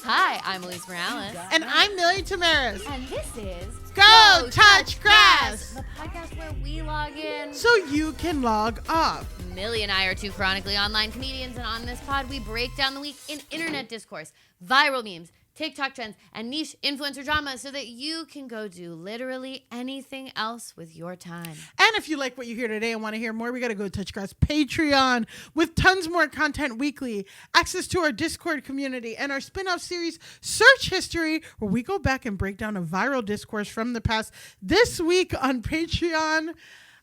Hi, I'm Alise Morales. And I'm Tamarez. And this is Go Touch Grass, the podcast where we log in so you can log off. Millie and I are two chronically online comedians, and on this pod, we break down the week in internet discourse, viral memes, TikTok trends, and niche influencer drama so that you can go do literally anything else with your time. And if you like what you hear today and want to hear more, we got to Go Touch Grass Patreon with tons more content weekly, access to our Discord community, and our spin-off series, Search History, where we go back and break down a viral discourse from the past. This week on Patreon,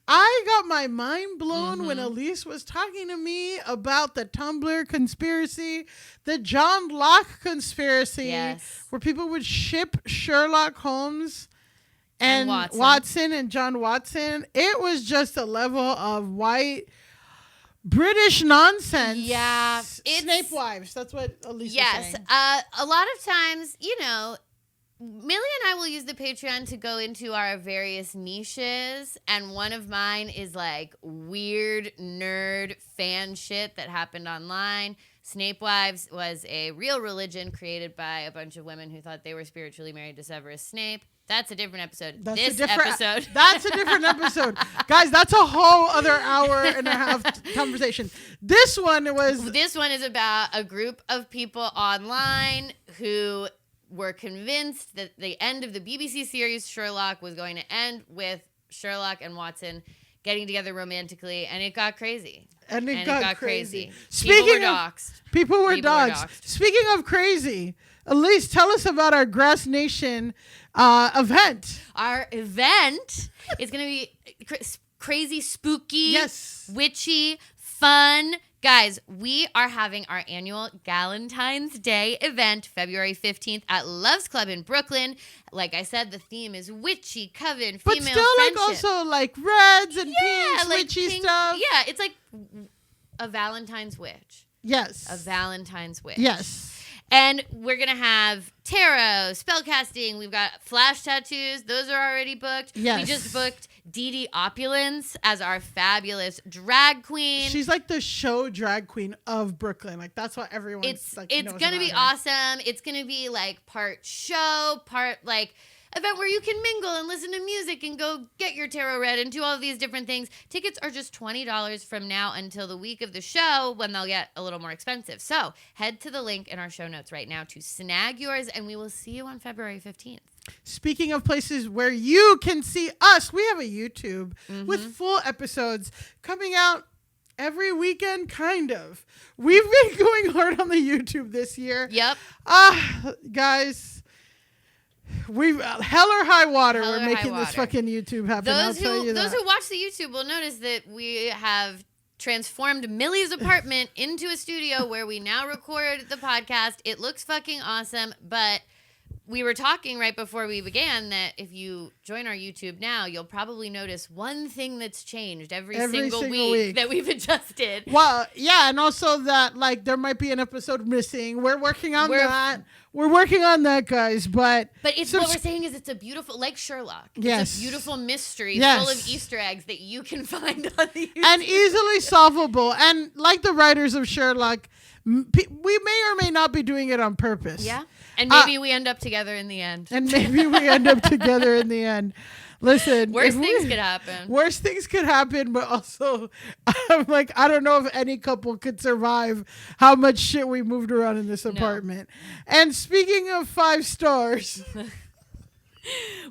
I got my mind blown when Alise was talking to me about the Tumblr conspiracy, the John Locke conspiracy, where people would ship Sherlock Holmes and Watson and John Watson. It was just a level of white British nonsense. Yeah. Snape wives. That's what Alise was saying. Yes. A lot of times, you know, Millie and I will use the Patreon to go into our various niches, and one of mine is like weird nerd fan shit that happened online. Snape Wives was a real religion created by a bunch of women who thought they were spiritually married to Severus Snape. That's a different episode. That's a different episode. Guys, that's a whole other hour and a half conversation. This one is about a group of people online who were convinced that the end of the BBC series Sherlock was going to end with Sherlock and Watson getting together romantically, and it got crazy. And it got crazy. People were doxxed. People were doxxed. Speaking of crazy, Alise, tell us about our Grass Nation event. Our event is going to be crazy, spooky, witchy, fun. Guys, we are having our annual Galentine's Day event February 15th at Love's Club in Brooklyn. Like I said, the theme is witchy, coven, female friendship. But still like also like reds and pinks, like witchy stuff. Yeah, it's like a Valentine's witch. Yes. A Valentine's witch. Yes. And we're going to have tarot, spellcasting. We've got flash tattoos. Those are already booked. Yes. We just booked Dee Opulence as our fabulous drag queen. She's like the show drag queen of Brooklyn. Like, that's what everyone It's going to be awesome. It's going to be like part show, part like event where you can mingle and listen to music and go get your tarot read and do all of these different things. Tickets are just $20 from now until the week of the show, when they'll get a little more expensive. So head to the link in our show notes right now to snag yours, and we will see you on February 15th. Speaking of places where you can see us, we have a YouTube with full episodes coming out every weekend, kind of. We've been going hard on the YouTube this year. Yep. Guys, we've hell or high water. We're making this fucking YouTube happen. Those who watch the YouTube will notice that we have transformed Millie's apartment into a studio where we now record the podcast. It looks fucking awesome, but we were talking right before we began that if you join our YouTube now, you'll probably notice one thing that's changed every single week that we've adjusted. Well, yeah, and also that like there might be an episode missing. We're working on that. We're working on that, guys. But it's what we're saying is it's a beautiful, like Sherlock. Yes. It's a beautiful mystery full of Easter eggs that you can find on the YouTube. And easily solvable. And like the writers of Sherlock, we may or may not be doing it on purpose. Yeah. And maybe we end up together in the end. Listen. Worst things could happen. Worst things could happen, but also, I'm like, I don't know if any couple could survive how much shit we moved around in this apartment. And speaking of 5 stars.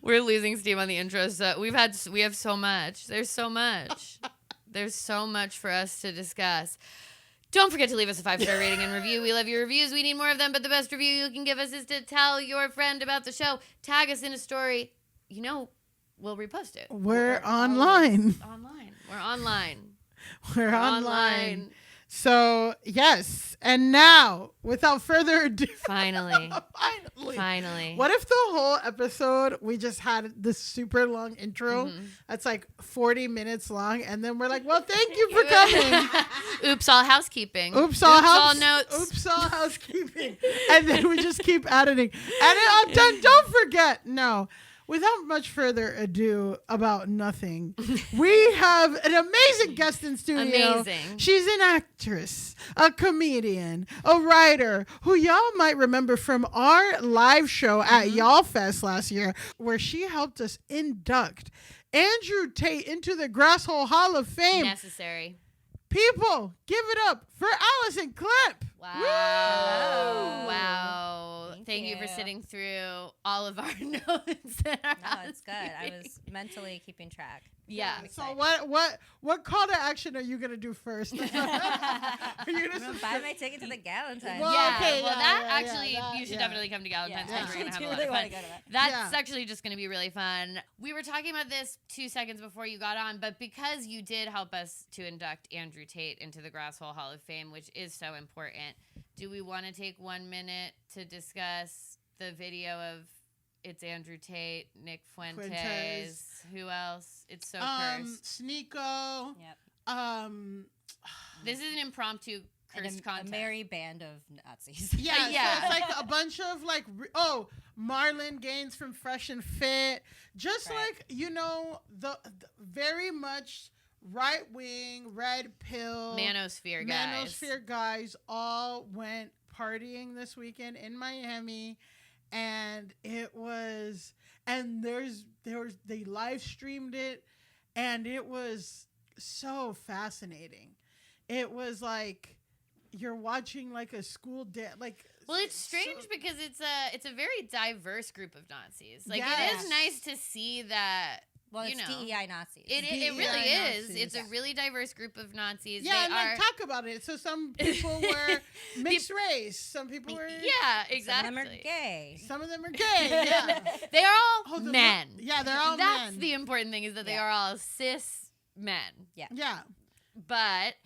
We're losing steam on the intro, so we have so much. There's so much. There's so much for us to discuss. Don't forget to leave us a 5-star rating and review. We love your reviews. We need more of them, but the best review you can give us is to tell your friend about the show. Tag us in a story. You know, we'll repost it. We're online. We're online. So, yes. And now, without further ado. Finally. What if the whole episode, we just had this super long intro that's like 40 minutes long, and then we're like, well, thank you for coming. Oops, all housekeeping. Oops, all notes. Oops, all housekeeping. And then we just keep editing. And don't forget, without much further ado about nothing, we have an amazing guest in studio. Amazing. She's an actress, a comedian, a writer who y'all might remember from our live show at Y'all Fest last year, where she helped us induct Andrew Tate into the Grasshole Hall of Fame. Necessary. People, give it up for Alison Klemp. Wow. Woo! Wow. Thank you for sitting through all of our notes. No, it's good. I was mentally keeping track. Yeah. So what call to action are you gonna do first? Are you gonna I'm gonna buy my ticket to the Galentine's. Well, Yeah, okay, well, yeah, that yeah, actually, yeah, you should yeah. definitely come to Galentine's Yeah. because we're going to have I a really lot wanna of go fun. to that. That's Yeah. actually just going to be really fun. We were talking about this 2 seconds before you got on, but because you did help us to induct Andrew Tate into the Grasshole Hall of Fame, which is so important, do we want to take 1 minute to discuss the video of it's Andrew Tate, Nick Fuentes. Who else? It's so cursed. Sneeko. Yep. This is an impromptu And cursed a contest. merry band of Nazis. Yeah, Yeah. So it's like a bunch of like, Marlon Gaines from Fresh and Fit. Just Right. like, the very much right wing, red pill, Manosphere guys. Manosphere guys all went partying this weekend in Miami. And it was, and they live streamed it, and it was so fascinating. It was like you're watching like a school day, like. Well, it's strange because it's a very diverse group of Nazis. Like it Yes. is nice to see that. Well, you it's know, DEI Nazis. It DEI really is. Nazis. It's a really diverse group of Nazis. Yeah, They and are, talk about it. So some people were mixed race. Some people were. Yeah, Some exactly. of them are gay. Some of them are gay. Yeah. They are all Oh, the men. Yeah, they're all That's men. the important thing is that they Yeah. are all cis men. Yeah. But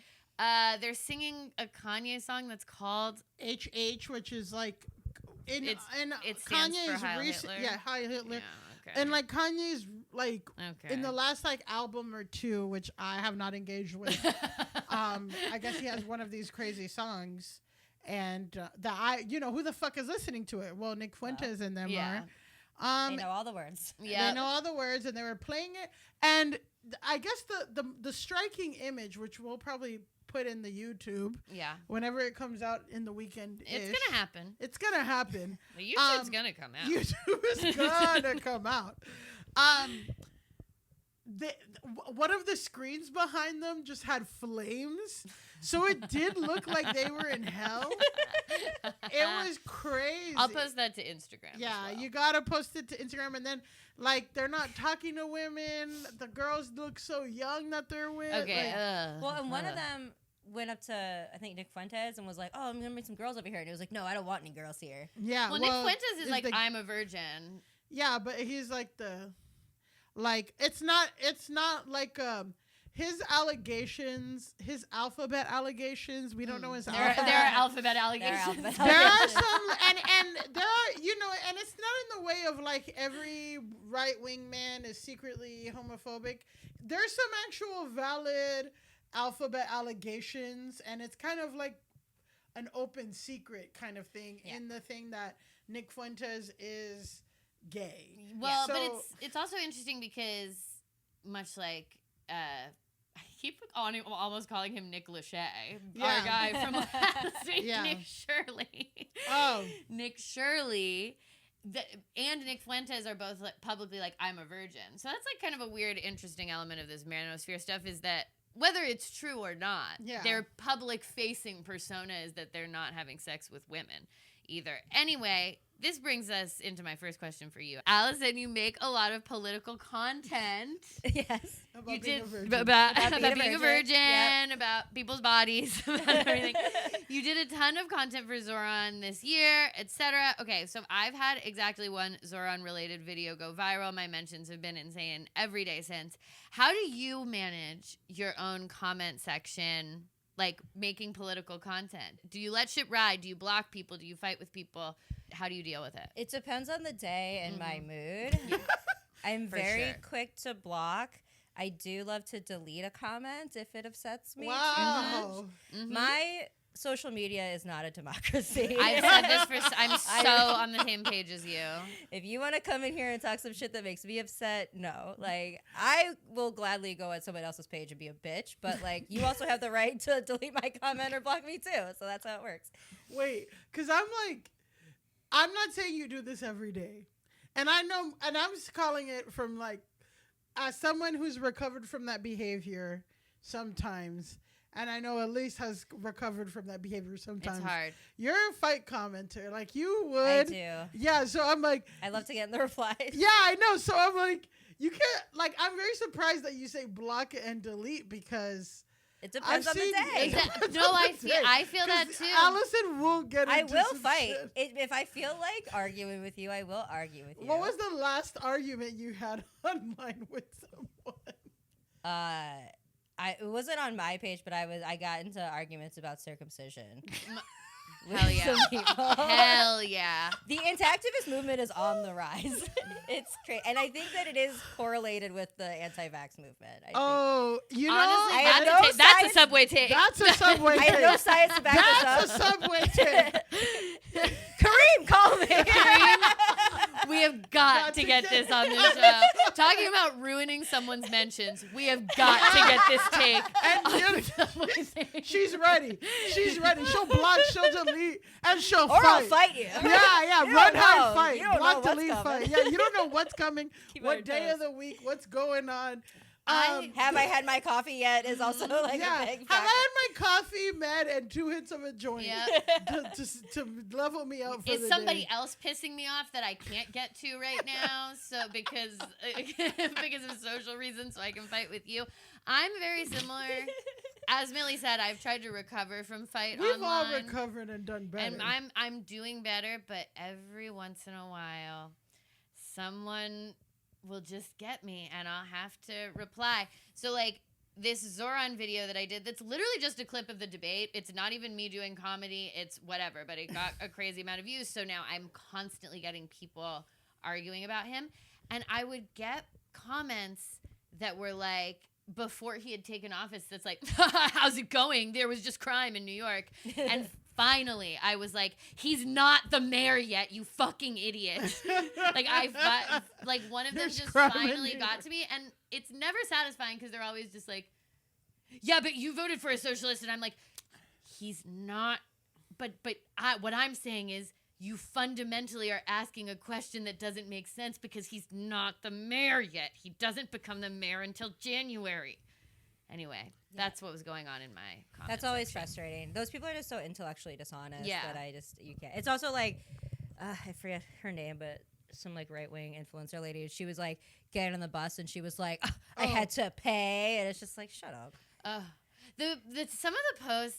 they're singing a Kanye song that's called HH, which is like in it stands for Kanye's Heil recent, Hitler. Heil Hitler, Yeah, okay. and like Kanye's like okay. in the last like album or two, which I have not engaged with. I guess he has one of these crazy songs, and who the fuck is listening to it? Well, Nick Fuentes and them yeah. are. They know all the words. Yeah. They know all the words, and they were playing it. And I guess the striking image, which we'll probably put in the YouTube Yeah. whenever it comes out in the weekend. It's gonna happen. It's gonna happen. The YouTube's gonna come out. YouTube is gonna come out. One of the screens behind them just had flames, so it did look like they were in hell. It was crazy. I'll post that to Instagram. Yeah, as well. you gotta post it to Instagram, and then like they're not talking to women. The girls look so young that they're with. Okay. like- Well, and one of them went up to, I think, Nick Fuentes and was like, oh, I'm going to meet some girls over here. And he was like, no, I don't want any girls here. yeah. Well, Nick Fuentes is like, the- I'm a virgin. Yeah, but he's like it's not like his allegations, his alphabet allegations. We don't know his There alphabet. are alphabet allegations. alphabet There are some, and there are, and it's not in the way of like every right wing man is secretly homophobic. There's some actual valid alphabet allegations, and it's kind of like an open secret kind of thing in the thing that Nick Fuentes is gay. Well, So- but it's also interesting because much like I keep almost calling him Nick Lachey, our Yeah. guy from last week, Yeah. Nick Shirley. Oh. Nick Shirley. And Nick Fuentes are both publicly like, I'm a virgin. So that's like kind of a weird, interesting element of this manosphere stuff is that whether it's true or not, their public-facing persona is that they're not having sex with women either. Anyway, this brings us into my first question for you. Alison, you make a lot of political content. Yes. About You being did a virgin. about being being a a virgin. virgin, about people's bodies, about everything. You did a ton of content for Zoran this year, etc. Okay, so I've had exactly one Zoran-related video go viral. My mentions have been insane every day since. How do you manage your own comment section, like making political content? Do you let shit ride? Do you block people? Do you fight with people? How do you deal with it? It depends on the day and my mood. I'm For very sure. quick to block. I do love to delete a comment if it upsets me too Wow. much. My social media is not a democracy. I've said this I'm so on the same page as you. If you want to come in here and talk some shit that makes me upset, no. Like, I will gladly go at someone else's page and be a bitch, but, like, you also have the right to delete my comment or block me, too. So that's how it works. Wait, because I'm not saying you do this every day. And I know, and I'm just calling it from, like, as someone who's recovered from that behavior sometimes. And I know Alise has recovered from that behavior sometimes. It's hard. You're a fight commenter. Like, you would. I do. Yeah, so I'm like. I love to get in the replies. Yeah, I know. So I'm like, you can't. Like, I'm very surprised that you say block and delete because. It depends on the day. I feel that too. Allison will get into I will some fight. shit. If I feel like arguing with you, I will argue with you. What was the last argument you had online with someone? It wasn't on my page, but I got into arguments about circumcision. Hell yeah. Hell yeah. The anti-activist movement is on the rise. It's crazy. And I think that it is correlated with the anti-vax movement. You know, honestly, that's a Subway take. That's a Subway take. I have no science to back this up. That's a Subway take. Kareem, call me. Kareem, we have got to get this on this show. Talking about ruining someone's mentions, we have got to get this take. And she's ready. She's ready. She'll block, she'll delete, and she'll or fight. I'll fight you. Yeah. You Run, don't hide, know. fight. You don't Block, know delete, what's fight. coming. Yeah, you don't know what's coming, Keep what day of the week, what's going on. Have I had my coffee yet is also like a big Have factor. I had my coffee, med, and 2 hits of a joint to level me out for the Is somebody day. else pissing me off that I can't get to right now? So because of social reasons, so I can fight with you. I'm very similar. As Millie said, I've tried to recover from fight We've online. all recovered and done better. And I'm doing better, but every once in a while, someone will just get me and I'll have to reply. So like this Zoran video that I did, that's literally just a clip of the debate. It's not even me doing comedy. It's whatever, but it got a crazy amount of views. So now I'm constantly getting people arguing about him. And I would get comments that were like, before he had taken office, that's like, how's it going? There was just crime in New York. And finally, I was like, he's not the mayor yet, you fucking idiot. Like one of them just finally got to me. And it's never satisfying because they're always just like, yeah, but you voted for a socialist. And I'm like, he's not. But what I'm saying is, you fundamentally are asking a question that doesn't make sense because he's not the mayor yet. He doesn't become the mayor until January. Anyway, that's what was going on in my comments. That's always frustrating. Those people are just so intellectually dishonest that you can't. It's also like, I forget her name, but some like right-wing influencer lady, she was like getting on the bus and she was like, I had to pay. And it's just like, shut up. Some of the posts,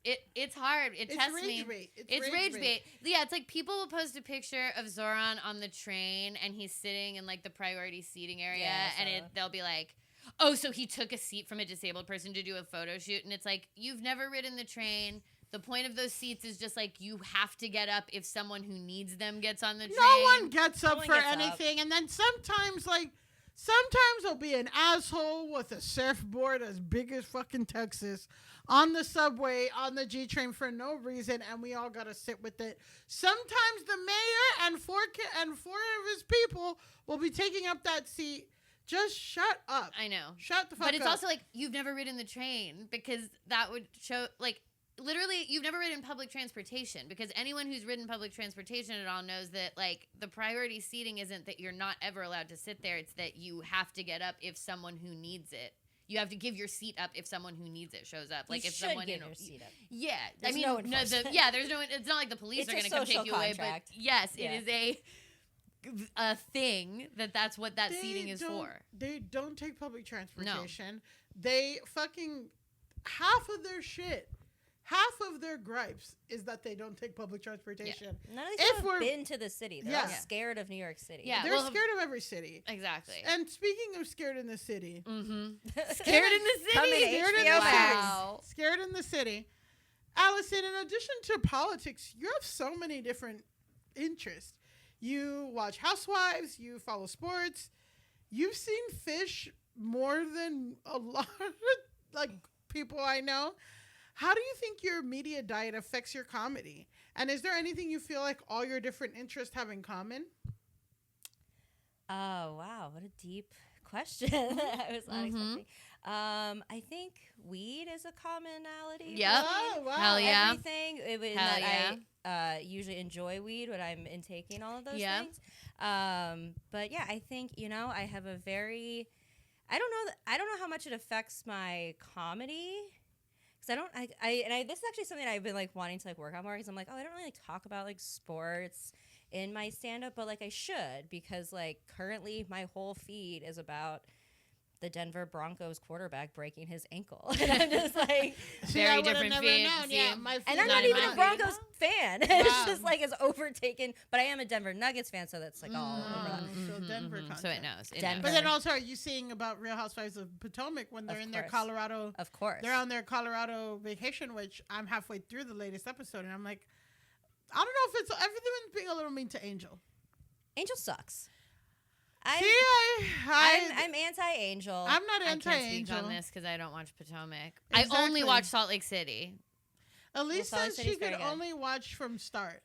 it's hard. It tests me. It's rage bait. Yeah, it's like people will post a picture of Zoran on the train and he's sitting in like the priority seating area, and they'll be like, oh, so he took a seat from a disabled person to do a photo shoot, and it's like, you've never ridden the train. The point of those seats is just like you have to get up if someone who needs them gets on the train. No one gets up for anything, and then sometimes there'll be an asshole with a surfboard as big as fucking Texas on the subway, on the G train for no reason, and we all gotta sit with it. Sometimes the mayor and four of his people will be taking up that seat. Just shut up. I know. Shut the fuck up. But it's also like, you've never ridden the train, because that would show, like, literally, you've never ridden public transportation, because anyone who's ridden public transportation at all knows that, like, the priority seating isn't that you're not ever allowed to sit there. It's that you have to get up if someone who needs it. You have to give your seat up if someone who needs it shows up. Like, you if someone give your seat up. Yeah, There's I mean, no enforcement. there's no. It's not like the police are going to come take you away. But yes, it is a thing that's what that seating is for. They don't take public transportation. No. They fucking half of their gripes is that they don't take public transportation. Yeah. None of these people have been to the city. They're all scared of New York City. Yeah, they're scared of every city. Exactly. And speaking of scared in the city, scared in the city. Scared in the city. Allison, in addition to politics, you have so many different interests. You watch Housewives. You follow sports. You've seen fish more than a lot of like people I know. How do you think your media diet affects your comedy? And is there anything you feel like all your different interests have in common? Oh, wow. What a deep question. I was not expecting. I think weed is a commonality. Yep. Oh, wow. Hell yeah. Everything. I usually enjoy weed when I'm intaking all of those things. But yeah, I think, I have a very... I don't know how much it affects my comedy. Because this is actually something I've been like wanting to like work on more, because I'm like, I don't really like talk about like sports in my stand-up, but like I should, because like currently my whole feed is about the Denver Broncos quarterback breaking his ankle. And I'm just like, very different feed. Yeah, and I'm not even a Broncos fan. It's just like it's overtaken. But I am a Denver Nuggets fan, so that's like all over that. So Denver content. So it knows. Denver. But then also, are you seeing about Real Housewives of Potomac when they're in their Colorado? Of course. They're on their Colorado vacation, which I'm halfway through the latest episode, and I'm like, I don't know if it's everyone's being a little mean to Angel. Angel sucks. I'm anti-Angel. I'm not anti-Angel. I can't speak on this because I don't watch Potomac. Exactly. I only watch Salt Lake City. Alise says she could only watch from start.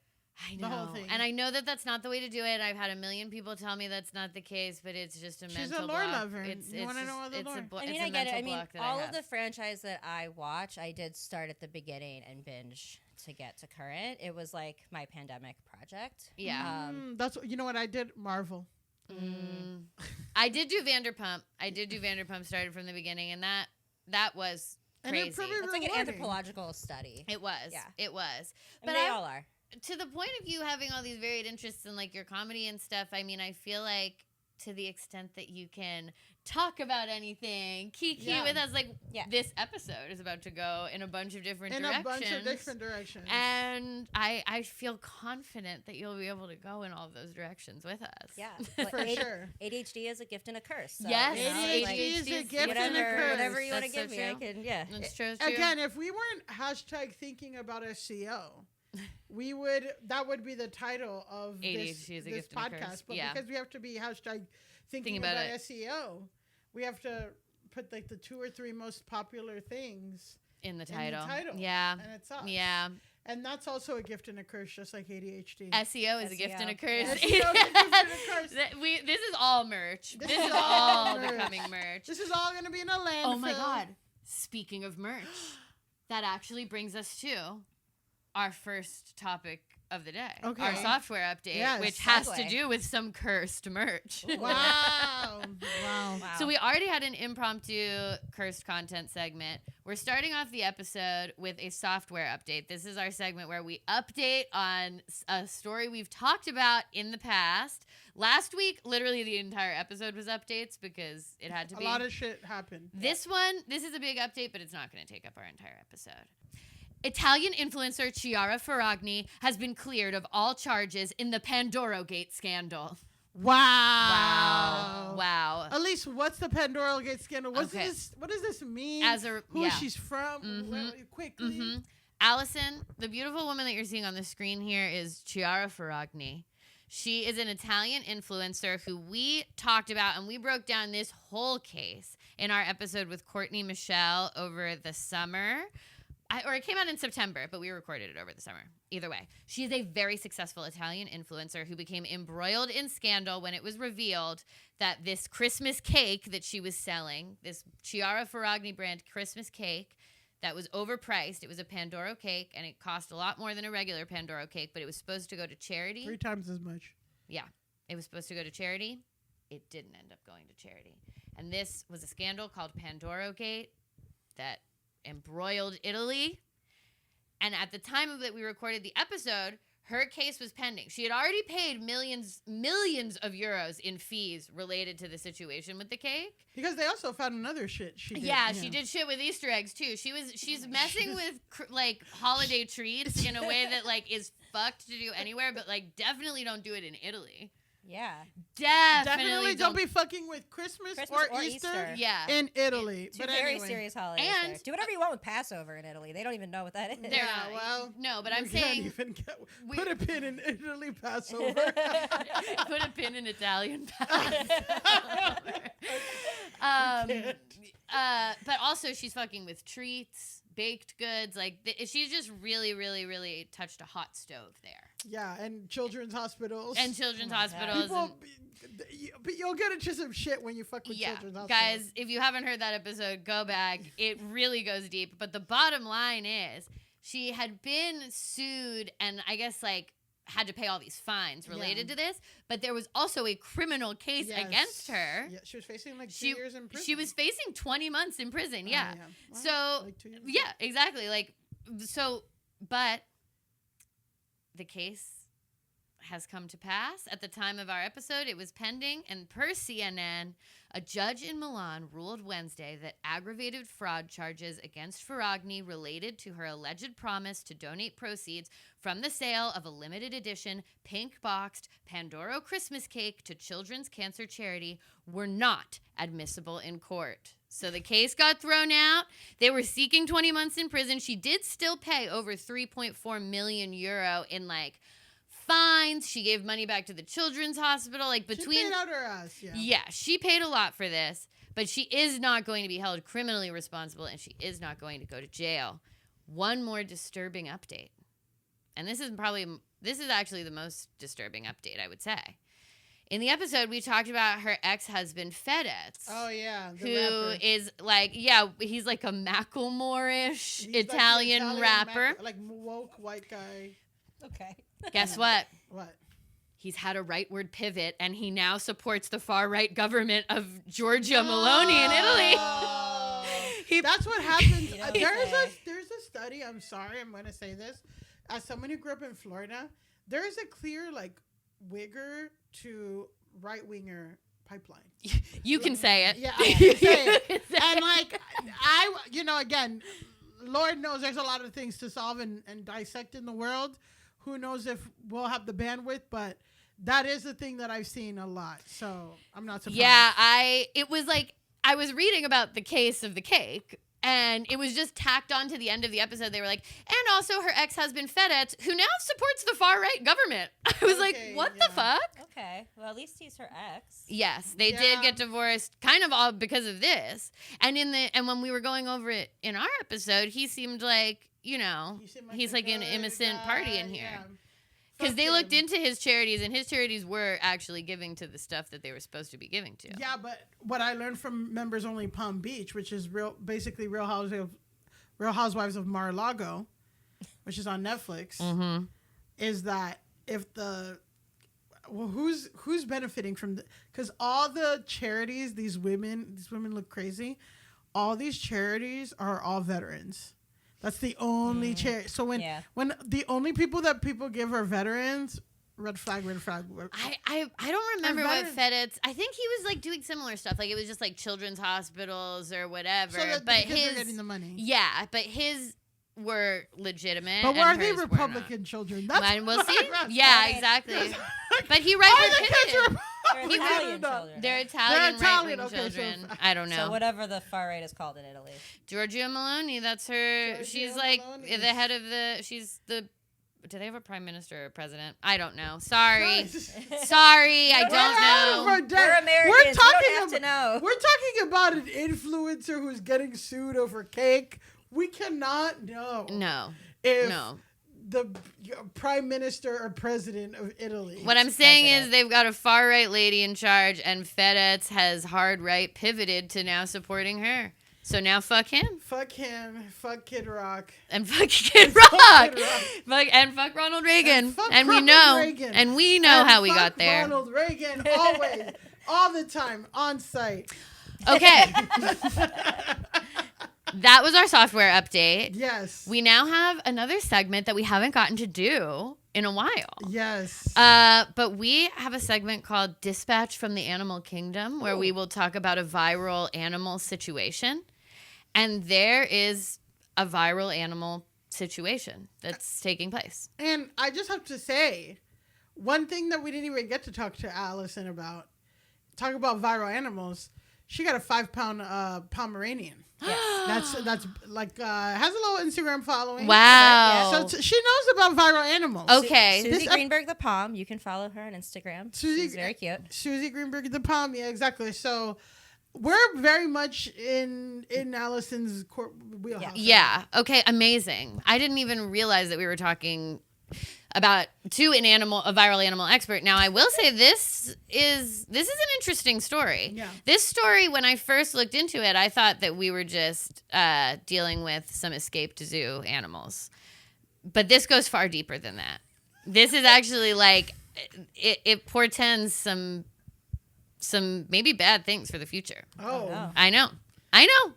I know. The whole thing. And I know that that's not the way to do it. I've had a million people tell me that's not the case, but it's just a She's mental a lore block. lover. You want to know all the lore? I get it. I mean, all of the franchise that I watch, I did start at the beginning and binge to get to current. It was like my pandemic project. Yeah. That's what I did. Marvel. I did do Vanderpump. Started from the beginning, and that was crazy. It's like an anthropological study. It was. Yeah. It was. But they all are. To the point of you having all these varied interests in like your comedy and stuff, I mean, I feel like to the extent that you can talk about anything, kiki with us, like this episode is about to go in a bunch of different directions. And I feel confident that you'll be able to go in all of those directions with us. Yeah. For sure. ADHD is a gift and a curse. So, yes. ADHD is a gift and a curse. Whatever you want to give me, I can, That's true. Again, if we weren't hashtag thinking about SEO, that would be the title of this podcast. But because we have to be hashtag thinking about SEO, we have to put like the 2 or 3 most popular things in the title. Yeah. And it sucks. Yeah. And that's also a gift and a curse, just like ADHD. SEO is a gift and a curse. SEO is a gift and a curse. This is all merch. This is all becoming merch. This is all going to be in a landfill. Oh my God. Speaking of merch, that actually brings us to our first topic of the day. Okay. Our software update, which has to do with some cursed merch. Wow. So we already had an impromptu cursed content segment. We're starting off the episode with a software update. This is our segment where we update on a story we've talked about in the past. Last week, literally the entire episode was updates because it had to be. A lot of shit happened. This is a big update, but it's not going to take up our entire episode. Italian influencer Chiara Ferragni has been cleared of all charges in the Pandoro-gate scandal. Wow. Alise, what's the Pandoro-gate scandal? What does this mean? Who she's from? Quickly. Alison, the beautiful woman that you're seeing on the screen here is Chiara Ferragni. She is an Italian influencer who we talked about, and we broke down this whole case in our episode with Courtney Michelle over the summer. It came out in September, but we recorded it over the summer. Either way, she is a very successful Italian influencer who became embroiled in scandal when it was revealed that this Christmas cake that she was selling, this Chiara Ferragni brand Christmas cake that was overpriced. It was a Pandoro cake, and it cost a lot more than a regular Pandoro cake, but it was supposed to go to charity. 3 times as much. Yeah. It was supposed to go to charity. It didn't end up going to charity. And this was a scandal called Pandoro-gate that embroiled Italy. And at the time of that we recorded the episode, her case was pending. She had already paid millions of euros in fees related to the situation with the cake. Because they also found another shit she did. Yeah, she did shit with Easter eggs too. She's messing with like holiday treats in a way that like is fucked to do anywhere, but like definitely don't do it in Italy. Yeah. Definitely don't be fucking with Christmas or Easter. Yeah. In Italy. Two very serious holidays. And do whatever you want with Passover in Italy. They don't even know what that is. No, but I'm saying put a pin in Italy Passover. Put a pin in Italian Passover. But also she's fucking with treats, baked goods. Like she's just really, really, really touched a hot stove there. Yeah, and children's hospitals. People, but you'll get into some shit when you fuck with children's hospitals. Guys, if you haven't heard that episode, go back. It really goes deep. But the bottom line is she had been sued and I guess like had to pay all these fines related to this. But there was also a criminal case against her. Yeah, she was facing like 2 years in prison. She was facing 20 months in prison. Yeah. Wow. So, like 2 years. Yeah, exactly. Like, so, but the case has come to pass. At the time of our episode, it was pending, and per CNN, a judge in Milan ruled Wednesday that aggravated fraud charges against Ferragni related to her alleged promise to donate proceeds from the sale of a limited edition pink-boxed Pandoro Christmas cake to children's cancer charity were not admissible in court. So the case got thrown out. They were seeking 20 months in prison. She did still pay over 3.4 million euro in like fines. She gave money back to the children's hospital. Like between, she paid out her ass. Yeah, she paid a lot for this, but she is not going to be held criminally responsible, and she is not going to go to jail. One more disturbing update, and this is actually the most disturbing update, I would say. In the episode, we talked about her ex-husband, Fedez. Oh, yeah. Who is like, he's like a Macklemore-ish Italian like rapper. Like woke white guy. Okay. Guess what? What? He's had a rightward pivot, and he now supports the far-right government of Giorgia Meloni in Italy. That's what happens. There's a study. I'm sorry, I'm going to say this. As someone who grew up in Florida, there is a clear, like, wigger to right-winger pipeline. You can say it. Yeah, I can say it. And, like, again, Lord knows there's a lot of things to solve and dissect in the world. Who knows if we'll have the bandwidth, but that is the thing that I've seen a lot. So I'm not surprised. Yeah, I was reading about the case of the cake, and it was just tacked on to the end of the episode. They were like, and also her ex-husband Fedez, who now supports the far-right government. I was like, what the fuck? Okay, well, at least he's her ex. Yes, they did get divorced, kind of all because of this. And when we were going over it in our episode, he seemed like, he's like an innocent party in here. Because they looked into his charities, and his charities were actually giving to the stuff that they were supposed to be giving to. Yeah, but what I learned from Members Only Palm Beach, which is basically Real Housewives of Mar-a-Lago, which is on Netflix, is that if who's benefiting from because all the charities, these women look crazy. All these charities are all veterans. That's the only charity. So when the only people that people give are veterans, red flag. I don't remember what Fedez. I think he was like doing similar stuff. Like it was just like children's hospitals or whatever. So but because they're getting the money. Yeah, but his were legitimate. But were they Republican children? That's we'll see. Yeah, exactly. But he pivoted. They're Italian children. They're Italian right-wing okay, children. So I don't know. So whatever the far right is called in Italy. Giorgia Meloni, that's her. She's like the head of she's the. Do they have a prime minister or a president? I don't know. Sorry, I don't know. We're Americans. We don't have to know. We're talking about an influencer who's getting sued over cake. We cannot know. No. The prime minister or president of Italy. What I'm saying is they've got a far right lady in charge, and Fedez has hard right pivoted to now supporting her. So now fuck him. Fuck him. Fuck Kid Rock. And fuck Kid Rock. And fuck Ronald Reagan. And we know how we got there. Ronald Reagan always, all the time, on site. Okay. That was our software update. Yes. We now have another segment that we haven't gotten to do in a while. Yes. But we have a segment called Dispatch from the Animal Kingdom, where we will talk about a viral animal situation. And there is a viral animal situation that's taking place. And I just have to say, one thing that we didn't even get to talk to Alison about, talk about viral animals, she got a 5-pound Pomeranian. Yes. That's like has a little Instagram following. Wow. So she knows about viral animals. Okay. Susie Greenberg the Palm. You can follow her on Instagram. She's very cute. Susie Greenberg the Palm. Yeah, exactly. So we're very much in Alison's wheelhouse. Yeah. Okay. Amazing. I didn't even realize that we were talking about a viral animal expert. Now, I will say this is an interesting story. Yeah. This story, when I first looked into it, I thought that we were just dealing with some escaped zoo animals. But this goes far deeper than that. This is actually like, it portends some maybe bad things for the future. Oh. I know.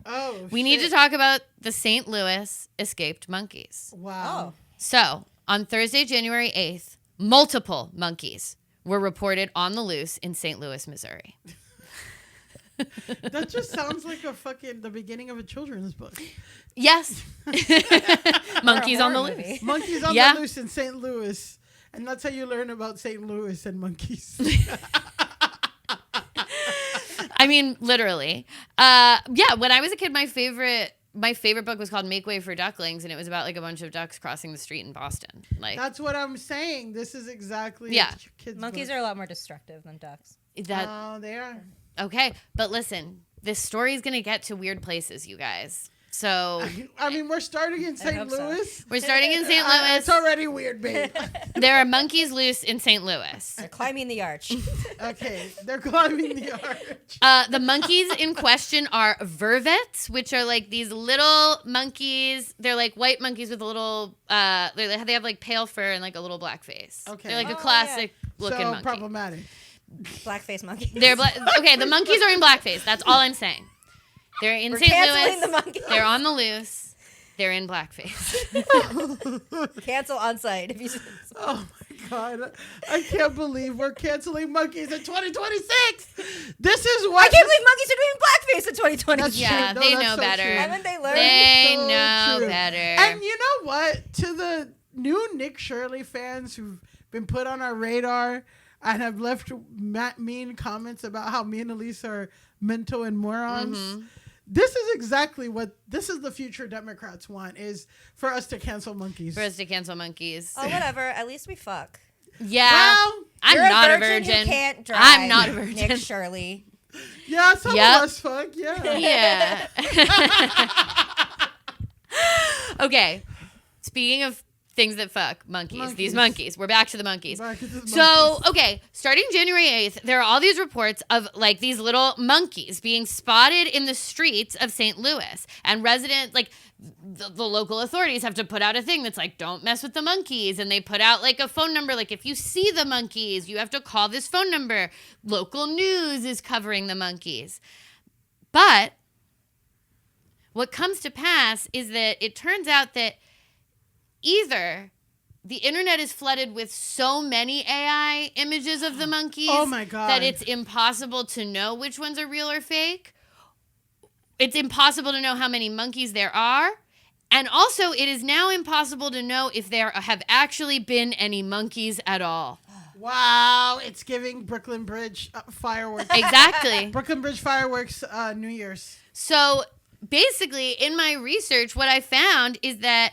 Oh, we need to talk about the St. Louis escaped monkeys. Wow. So, on Thursday, January 8th, multiple monkeys were reported on the loose in St. Louis, Missouri. That just sounds like the beginning of a children's book. Yes. Monkeys on the movie. loose. Monkeys on the loose in St. Louis. And that's how you learn about St. Louis and monkeys. I mean, literally. When I was a kid, my favorite book was called Make Way for Ducklings, and it was about like a bunch of ducks crossing the street in Boston. Like, that's what I'm saying. This is exactly kids' Monkeys book. are a lot more destructive than ducks. They are. Okay, but listen, this story is going to get to weird places, you guys. So, I mean, we're starting in St. Louis. So. We're starting in St. Louis. It's already weird, babe. There are monkeys loose in St. Louis. They're climbing the arch. Okay, they're climbing the arch. The monkeys in question are vervets, which are like these little monkeys. They're like white monkeys with a little, they have like pale fur and like a little black face. Okay. They're like a classic looking monkey. Problematic. Blackface monkeys. Okay, the monkeys are in blackface. That's all I'm saying. They're in St. Louis. The monkeys. They're on the loose. They're in blackface. Cancel on site. Oh my God. I can't believe we're canceling monkeys in 2026. This is what I can't believe monkeys are doing blackface in 2020. That's yeah, true. they No, know that's so better. true. Haven't they learned? They So know true. better. And you know what? To the new Nick Shirley fans who've been put on our radar and have left mean comments about how me and Alise are mental and morons. Mm-hmm. This is exactly what the future Democrats want, is for us to cancel monkeys. For us to cancel monkeys. Oh, whatever. At least we fuck. Yeah. Well, I'm you're not a virgin. You can't drive. I'm not a virgin. Nick Shirley. Yeah, some of us fuck. Yeah. Yeah. Okay. Speaking of things that fuck, monkeys. These monkeys. We're back to the monkeys. So, okay, starting January 8th, there are all these reports of like these little monkeys being spotted in the streets of St. Louis. And residents, like the local authorities have to put out a thing that's like, don't mess with the monkeys. And they put out like a phone number, like if you see the monkeys, you have to call this phone number. Local news is covering the monkeys. But what comes to pass is that it turns out that either the internet is flooded with so many AI images of the monkeys that it's impossible to know which ones are real or fake. It's impossible to know how many monkeys there are. And also, it is now impossible to know if there have actually been any monkeys at all. Wow, it's giving Brooklyn Bridge fireworks. Exactly. Brooklyn Bridge fireworks New Year's. So basically, in my research, what I found is that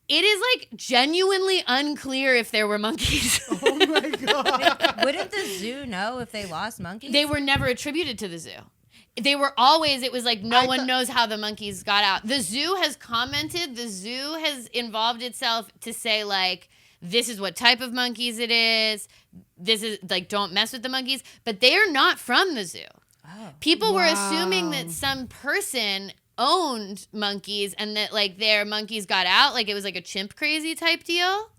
it is like genuinely unclear if there were monkeys. Oh my God. Wouldn't the zoo know if they lost monkeys? They were never attributed to the zoo. They were always, it was like no one knows how the monkeys got out. The zoo has commented, the zoo has involved itself to say like, this is what type of monkeys it is. This is like, don't mess with the monkeys. But they are not from the zoo. Oh. People were assuming that some person owned monkeys and that like their monkeys got out, like it was like a chimp crazy type deal.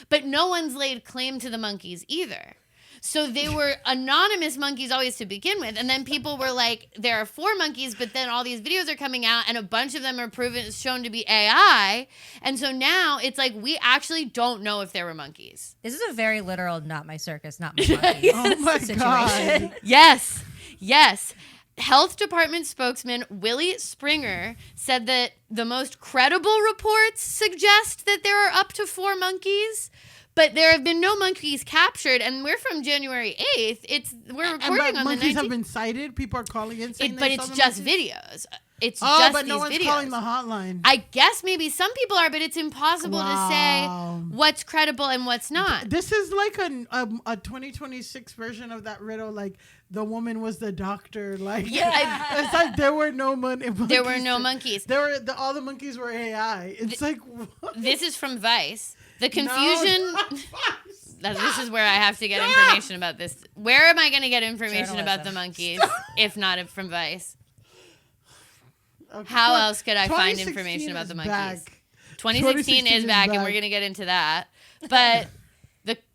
But no one's laid claim to the monkeys either. So they were anonymous monkeys always to begin with. And then people were like, there are 4 monkeys, but then all these videos are coming out and a bunch of them are shown to be AI. And so now it's like, we actually don't know if there were monkeys. This is a very literal, not my circus, not my monkeys Oh my situation. God. Yes. Health Department spokesman Willie Springer said that the most credible reports suggest that there are up to 4 monkeys, but there have been no monkeys captured, and we're from January 8th. We're recording on the 19th. Monkeys have been sighted. People are calling in saying but it's just videos. it's just but these no one's videos. calling the hotline. I guess maybe some people are, but it's impossible to say what's credible and what's not. This is like a 2026 version of that riddle, like the woman was the doctor. Like, it's like there were no monkeys. There were no monkeys. All the monkeys were AI. It's like, what? This is from Vice. The confusion. This is where I have to get information about this. Where am I going to get information about the monkeys if not from Vice? Okay. How else could I find information about the monkeys? 2016 is back, and we're going to get into that. But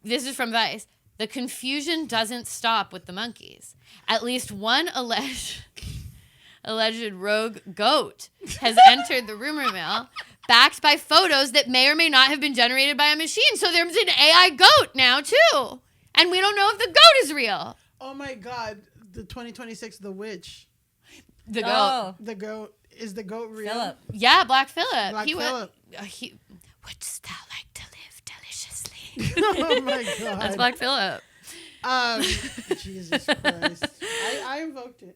this is from Vice. The confusion doesn't stop with the monkeys. At least one alleged rogue goat has entered the rumor mill, backed by photos that may or may not have been generated by a machine. So there's an AI goat now, too. And we don't know if the goat is real. Oh, my God. The 2026, the witch. The goat. The goat. Is the goat real? Philip. Yeah, Black Phillip. Phillip. Wouldst thou like to live deliciously? Oh, my God. That's Black Phillip. Jesus Christ. I invoked it.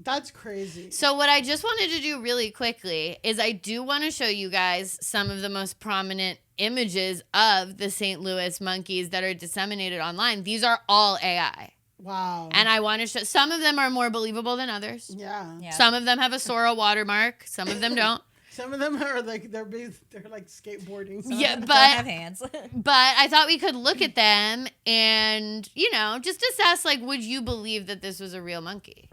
That's crazy. So what I just wanted to do really quickly is I do want to show you guys some of the most prominent images of the St. Louis monkeys that are disseminated online. These are all AI. Wow. And I want to show, some of them are more believable than others. Yeah. Some of them have a Sora watermark. Some of them don't. Some of them are like, they're like skateboarding. Some of them don't have hands. But I thought we could look at them and, just assess, like, would you believe that this was a real monkey?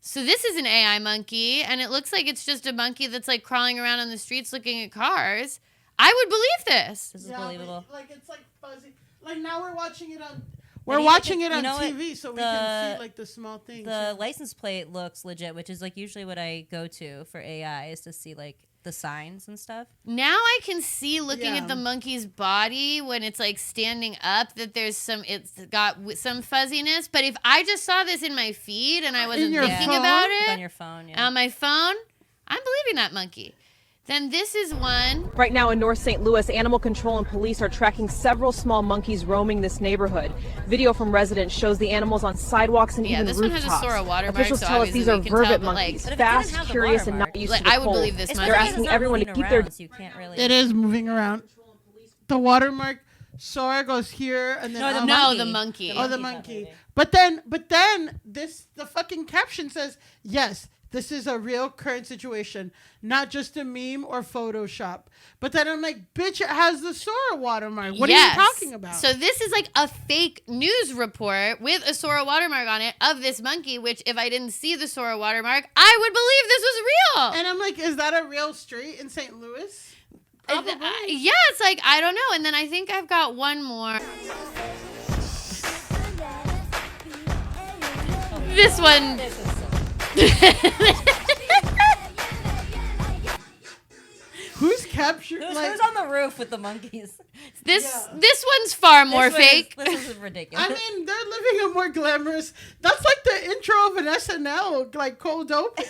So this is an AI monkey, and it looks like it's just a monkey that's, like, crawling around on the streets looking at cars. I would believe this. This is believable. Like, it's, like, fuzzy. Like, now we're watching it on... We're watching it on TV, so we can see, like, the small things. The license plate looks legit, which is, like, usually what I go to for AI is to see, like, the signs and stuff. Now I can see looking at the monkey's body when it's, like, standing up that it's got some fuzziness. But if I just saw this in my feed and I wasn't thinking about it. On your phone, On my phone, I'm believing that monkey. Then this is one. Right now in North St. Louis, animal control and police are tracking several small monkeys roaming this neighborhood. Video from residents shows the animals on sidewalks and even this rooftops. One has a Sora watermark, Officials tell us these are vervet monkeys, fast, curious, and not used to the I would believe this monkey. They're asking everyone to keep their... So you can't really... It is moving around. The watermark, Sora goes here, and then... the monkey. Oh, the monkey. But then, the fucking caption says, yes, this is a real current situation, not just a meme or Photoshop. But then I'm like, bitch, it has the Sora watermark. What are you talking about? So this is like a fake news report with a Sora watermark on it of this monkey, which if I didn't see the Sora watermark, I would believe this was real. And I'm like, is that a real street in St. Louis? It's like, I don't know. And then I think I've got one more. This one. Who's captured? Who's on the roof with the monkeys? This one's far more fake. This is ridiculous. I mean, they're living a more glamorous. That's like the intro of an SNL, like cold open.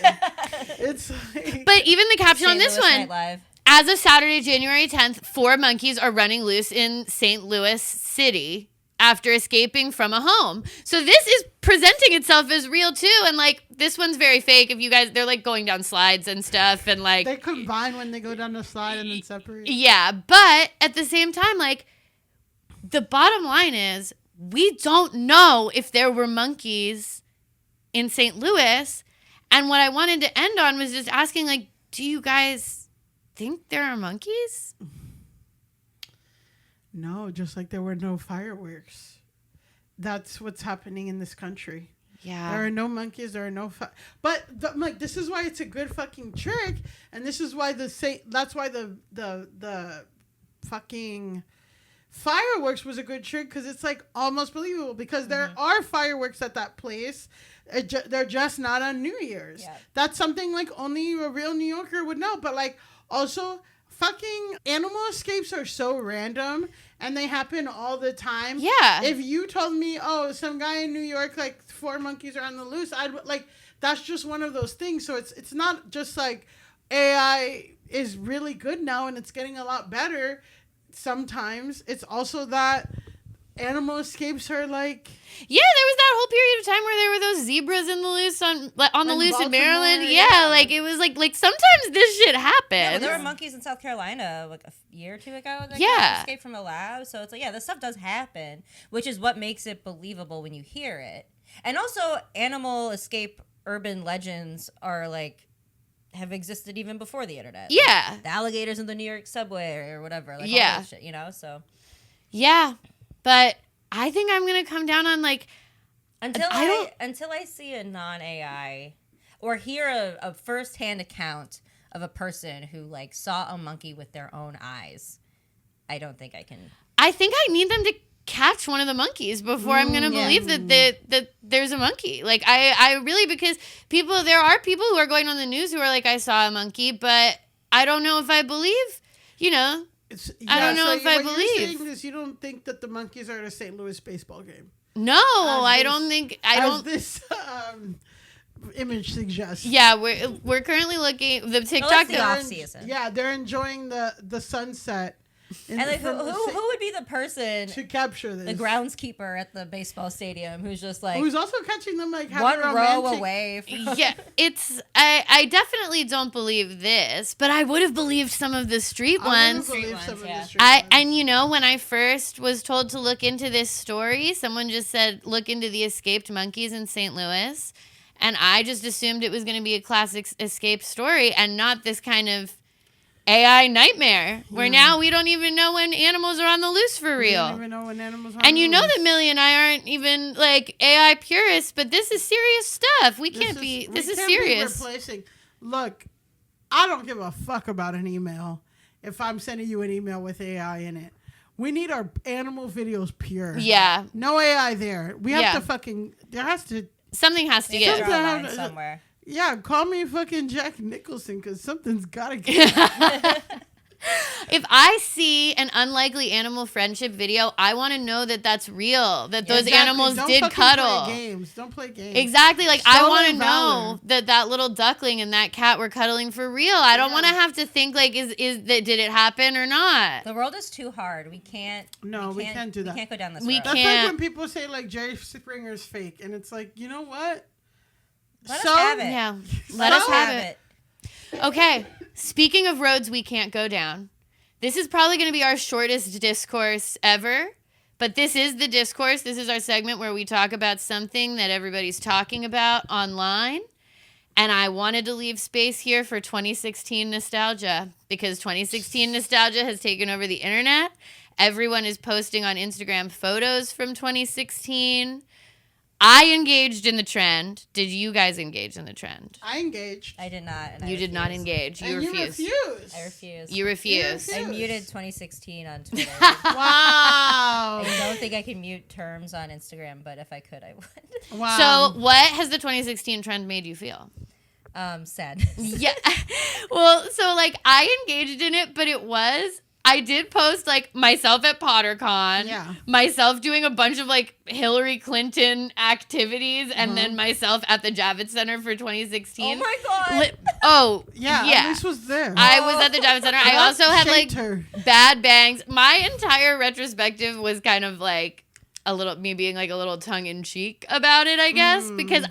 It's like, but even the caption on this one. Live. As of Saturday, January 10th, 4 monkeys are running loose in St. Louis City after escaping from a home. So this is presenting itself as real too, and like this one's very fake. If you guys, they're like going down slides and stuff, and like they combine when they go down the slide and then separate. Yeah, but at the same time, like the bottom line is we don't know if there were monkeys in St. Louis, and what I wanted to end on was just asking, like, do you guys think there are monkeys? No, just like there were no fireworks. That's what's happening in this country. Yeah. There are no monkeys. There are no... But, like, this is why it's a good fucking trick. And this is why that's why the fucking fireworks was a good trick. Because it's, like, almost believable. Because there are fireworks at that place. They're just not on New Year's. Yeah. That's something, like, only a real New Yorker would know. But, like, also... Fucking animal escapes are so random and they happen all the time. Yeah. If you told me, oh, some guy in New York, like 4 monkeys are on the loose, I'd like, that's just one of those things. So it's not just like AI is really good now and it's getting a lot better. Sometimes it's also that animal escapes are like. Yeah, there was that whole period of time where there were those zebras in the loose on the In loose in Baltimore, Maryland. yeah. Yeah, like it was like sometimes this shit happens. Yeah, but there were monkeys in South Carolina like a year or two ago that escaped from the lab. So it's like, yeah, this stuff does happen, which is what makes it believable when you hear it. And also, animal escape urban legends are like have existed even before the internet. Yeah, like the alligators in the New York subway or whatever. Like, all that shit, you know. So yeah, but I think I'm gonna come down on like until I see a non-AI or hear a first-hand account of a person who like saw a monkey with their own eyes. I don't think I can. I think I need them to catch one of the monkeys before I'm gonna believe that there's a monkey. Like I really, because there are people who are going on the news who are like, I saw a monkey, but I don't know if I believe. You know. I don't know if I believe. What you're saying is you don't think that the monkeys are at a St. Louis baseball game. No, I don't think. I don't. This image suggests. Yeah, we're currently looking the TikTok. The off season. Yeah, they're enjoying the sunset. And like, who would be the person to capture this? The groundskeeper at the baseball stadium who's just like who's also catching them like one row away. Yeah, I definitely don't believe this, but I would have believed some of the street ones. And you know, when I first was told to look into this story, someone just said look into the escaped monkeys in St. Louis, and I just assumed it was going to be a classic escape story and not this kind of AI nightmare where now we don't even know when animals are on the loose for real. We don't even know when animals are and you know that Millie and I aren't even like AI purists, but this is serious stuff. This is serious. Replacing. Look, I don't give a fuck about an email if I'm sending you an email with AI in it. We need our animal videos pure. Yeah. No AI there. We have to something has to give. Somewhere. Yeah, call me fucking Jack Nicholson because something's got to get. If I see an unlikely animal friendship video, I want to know that that's real, that those animals did cuddle. Don't play games. Exactly. Like, I want to know that little duckling and that cat were cuddling for real. I don't want to have to think, like, did it happen or not? The world is too hard. We can't do that. We can't go down this road. That's like when people say, like, Jerry Springer's fake. And it's like, you know what? Let us have it. Yeah. Let us have it. Okay. Speaking of roads we can't go down, this is probably going to be our shortest discourse ever, but this is the discourse. This is our segment where we talk about something that everybody's talking about online. And I wanted to leave space here for 2016 nostalgia because 2016 nostalgia has taken over the internet. Everyone is posting on Instagram photos from 2016. I engaged in the trend. Did you guys engage in the trend? I engaged. I did not. You did not engage. You refused. I refused. You refused. I muted 2016 on Twitter. Wow. I don't think I can mute terms on Instagram, but if I could, I would. Wow. So what has the 2016 trend made you feel? Sad. Yeah. Well, so like I engaged in it, but I did post like myself at PotterCon, myself doing a bunch of like Hillary Clinton activities, and then myself at the Javits Center for 2016. Oh my God! Alise was there. I was at the Javits Center. I also had like bad bangs. My entire retrospective was kind of like me being like a little tongue in cheek about it, I guess, because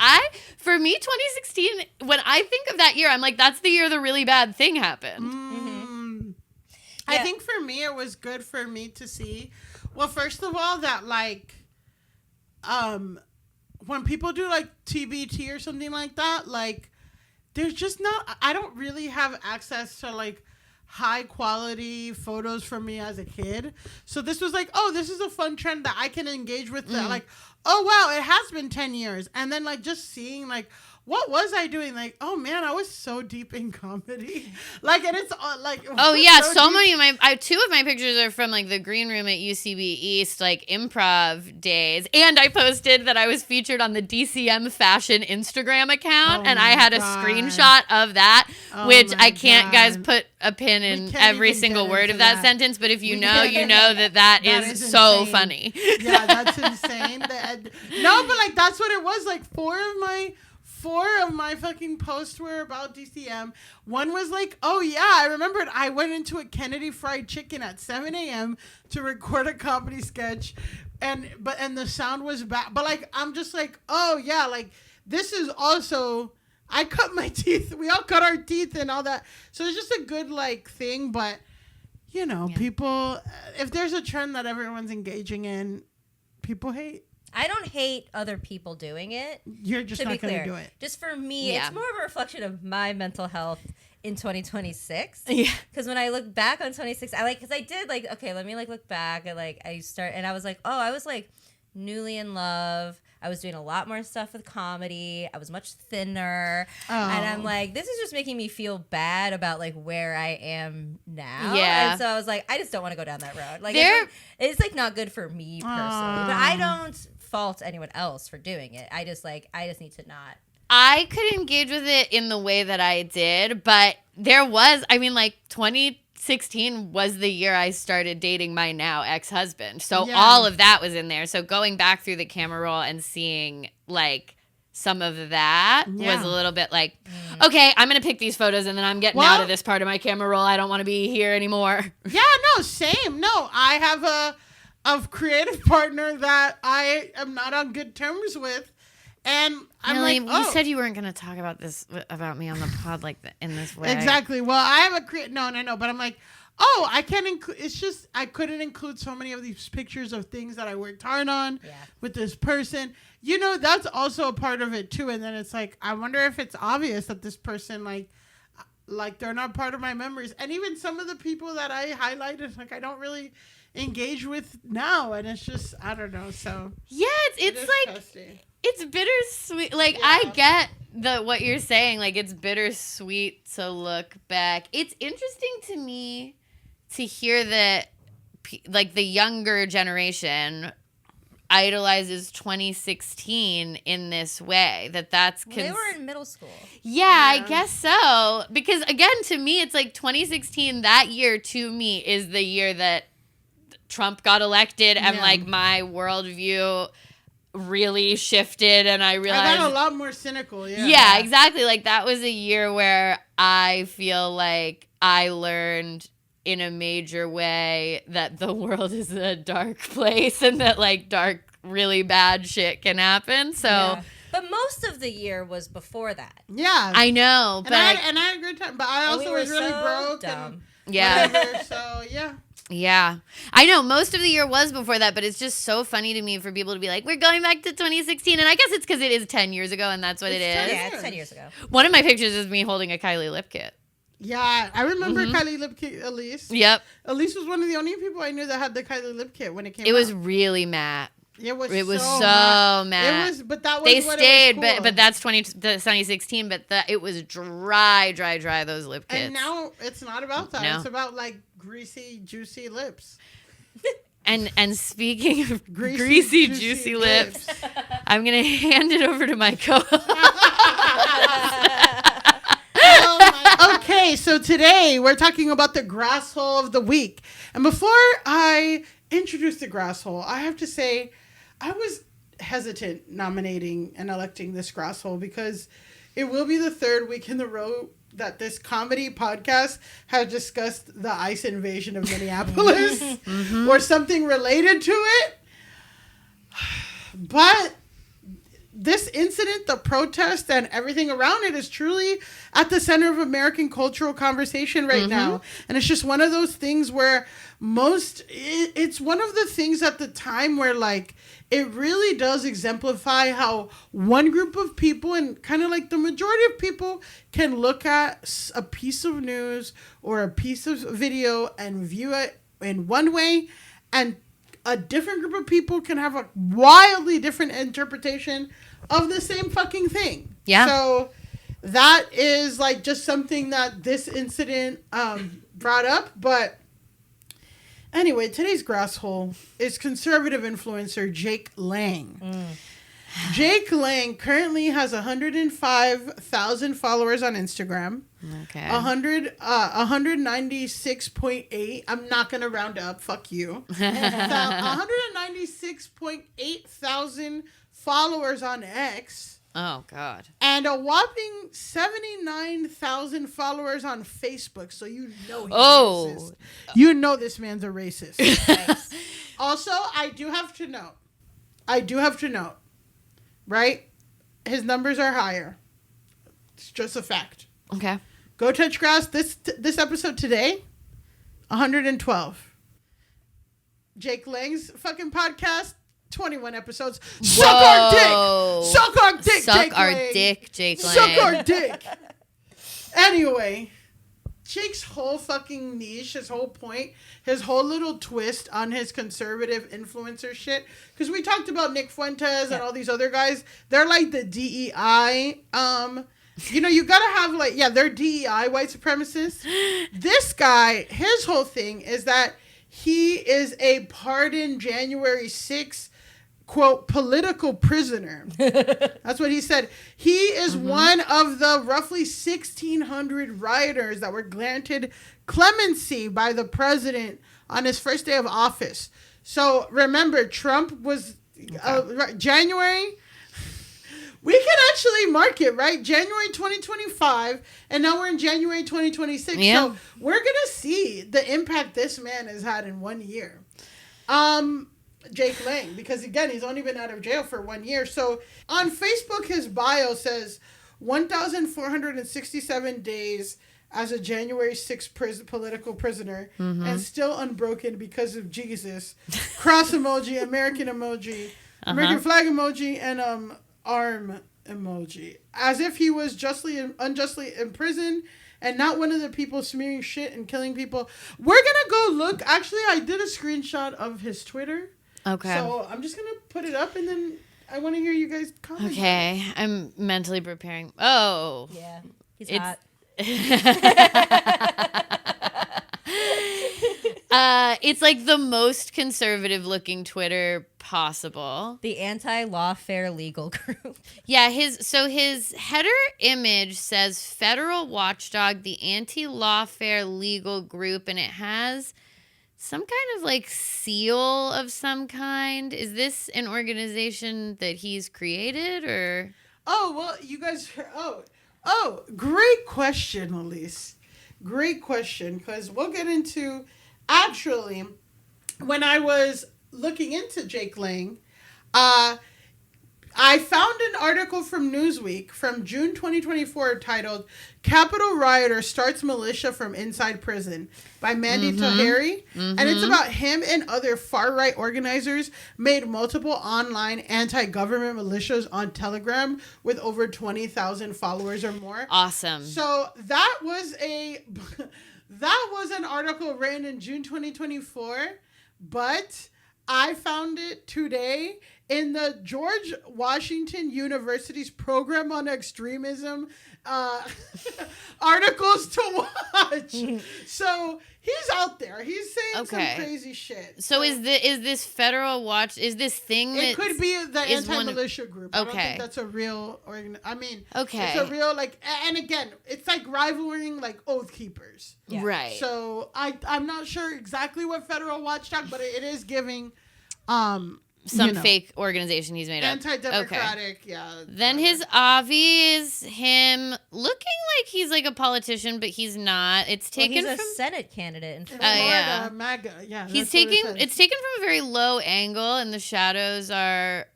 for me, 2016, when I think of that year, I'm like, that's the year the really bad thing happened. I think for me, it was good for me to see. Well, first of all, that like, when people do like TBT or something like that, like, there's just I don't really have access to like high quality photos from me as a kid. So this was like, oh, this is a fun trend that I can engage with. That like, oh wow, it has been 10 years. And then like just seeing like, what was I doing? Like, oh man, I was so deep in comedy. Like, and it's like, oh yeah, so many of two of my pictures are from like the green room at UCB East, like improv days. And I posted that I was featured on the DCM Fashion Instagram account, and I had a screenshot of that, which I can't, guys, put a pin in every single word of that sentence. But if you know, you know that is so funny. Yeah, that's insane. No, but like that's what it was. Like 4 of my fucking posts were about DCM. One was like, oh yeah, I remembered I went into a Kennedy Fried Chicken at 7 a.m. to record a comedy sketch, and the sound was bad. But like, I'm just like, oh yeah, like this is also, I cut my teeth. We all cut our teeth and all that. So it's just a good like thing. But you know, people, if there's a trend that everyone's engaging in, people hate. I don't hate other people doing it. You're just not going to do it. Just for me, it's more of a reflection of my mental health in 2026. Yeah. Because when I look back on 26, because I did like, okay, let me like look back and like I was like, oh, I was like newly in love. I was doing a lot more stuff with comedy. I was much thinner. Oh. And I'm like, this is just making me feel bad about like where I am now. Yeah. And so I was like, I just don't want to go down that road. Like it's like not good for me personally. But I don't fault anyone else for doing it. I just need to not. I could engage with it in the way that I did, but there was, I mean, like 2016 was the year I started dating my now ex-husband. So all of that was in there. So going back through the camera roll and seeing like some of that was a little bit like, okay, I'm going to pick these photos and then I'm getting out of this part of my camera roll. I don't want to be here anymore. Yeah, no, same. No, I have a creative partner that I am not on good terms with. And I'm Millie, like, oh. You said you weren't going to talk about this, about me on the pod like in this way. Exactly. Well, I have a no. But I'm like, oh, I can't include, it's just, I couldn't include so many of these pictures of things that I worked hard on with this person. You know, that's also a part of it too. And then it's like, I wonder if it's obvious that this person, like they're not part of my memories. And even some of the people that I highlighted, like I don't really engage with now. And it's just, I don't know. So yeah, it's like, testy. It's bittersweet. Like, I get what you're saying. Like, it's bittersweet to look back. It's interesting to me to hear that, like, the younger generation idolizes 2016 in this way. That's they were in middle school. Yeah, I guess so. Because, again, to me, it's like 2016, that year, to me, is the year that Trump got elected and, like, my worldview really shifted, and I realized I got a lot more cynical. Yeah, exactly. Like that was a year where I feel like I learned in a major way that the world is a dark place and that like dark, really bad shit can happen. So but most of the year was before that. Yeah, I know, but I had a great time. But I also was really broke. Dumb. And whatever, so yeah, I know most of the year was before that, but it's just so funny to me for people to be like, we're going back to 2016. And I guess it's because it is 10 years ago and that's what it is. Yeah, it's 10 years ago. One of my pictures is me holding a Kylie lip kit. Yeah, I remember Kylie lip kit, Alise. Yep. Alise was one of the only people I knew that had the Kylie lip kit when it came out. It was really matte. It was so matte. It was, but that was they stayed, cool. but that's 2016. But it was dry. Those lip kits. And now it's not about that. No. It's about like greasy, juicy lips. And speaking of greasy juicy lips, I'm gonna hand it over to my co-host. Okay, so today we're talking about the Grasshole of the week, and before I introduce the Grasshole, I have to say I was hesitant nominating and electing this Grasshole because it will be the 3rd week in a row that this comedy podcast has discussed the ICE invasion of Minneapolis or something related to it. But this incident, the protest, and everything around it is truly at the center of American cultural conversation right now. And it's just one of those things where it's one of the things at the time where, like, it really does exemplify how one group of people, and kind of like the majority of people, can look at a piece of news or a piece of video and view it in one way, and a different group of people can have a wildly different interpretation of the same fucking thing. Yeah. So that is like just something that this incident brought up. But anyway, today's Grasshole is conservative influencer Jake Lang. Jake Lang currently has 105,000 followers on Instagram. Okay. 196.8. I'm not going to round up. Fuck you. 196.8 thousand followers on X. Oh, God. And a whopping 79,000 followers on Facebook. So you know he's racist. You know this man's a racist. Also, I do have to note, right? His numbers are higher. It's just a fact. Okay. Go Touch Grass. This episode today, 112. Jake Lang's fucking podcast, 21 episodes. Suck our dick. Suck our dick, Suck our dick, Jake Lang. Suck our dick. Anyway, Jake's whole fucking niche, his whole point, his whole little twist on his conservative influencer shit. Because we talked about Nick Fuentes and all these other guys. They're like the DEI. You know, you gotta have like, they're DEI white supremacists. This guy, his whole thing is that he is a pardoned January 6th, quote, political prisoner. That's what he said. He is one of the roughly 1,600 rioters that were granted clemency by the president on his first day of office. So remember, Trump was January. We can actually mark it, right? January 2025, and now we're in January 2026. Yeah. So we're going to see the impact this man has had in 1 year. Jake Lang, because again, he's only been out of jail for 1 year. So on Facebook, his bio says 1,467 days as a January 6th political prisoner and still unbroken because of Jesus. Cross emoji, American emoji, American flag emoji, and arm emoji. As if he was unjustly imprisoned and not one of the people smearing shit and killing people. We're going to go look. Actually, I did a screenshot of his Twitter. Okay. So I'm just going to put it up and then I want to hear you guys comment. Okay. I'm mentally preparing. Oh. Yeah. He's hot. It's like the most conservative looking Twitter possible. The anti-lawfare legal group. Yeah, his header image says Federal Watchdog, the anti-lawfare legal group, and it has some kind of like seal of some kind. Is this an organization that he's created or? Oh, well, you guys, great question, Alise. Great question, because we'll get into, actually, when I was looking into Jake Lang, I found an article from Newsweek from June 2024 titled Capitol Rioter Starts Militia from Inside Prison by Mandy Tahiri. And it's about him and other far-right organizers made multiple online anti-government militias on Telegram with over 20,000 followers or more. Awesome. So that was an article written in June 2024, but I found it today in the George Washington University's program on extremism articles to watch. So he's out there. He's saying some crazy shit. So is this federal watch? Is this thing that it could be the anti-militia group? I don't think that's a real it's a real and again, it's like rivaling like Oath Keepers. Yeah. Right. So I'm not sure exactly what federal watchdog, but it is giving some fake organization he's made up. Anti-democratic, Then his Avi is him looking like he's like a politician, but he's not. It's taken he's from a Senate candidate in Florida. MAGA, it's taken from a very low angle, and the shadows are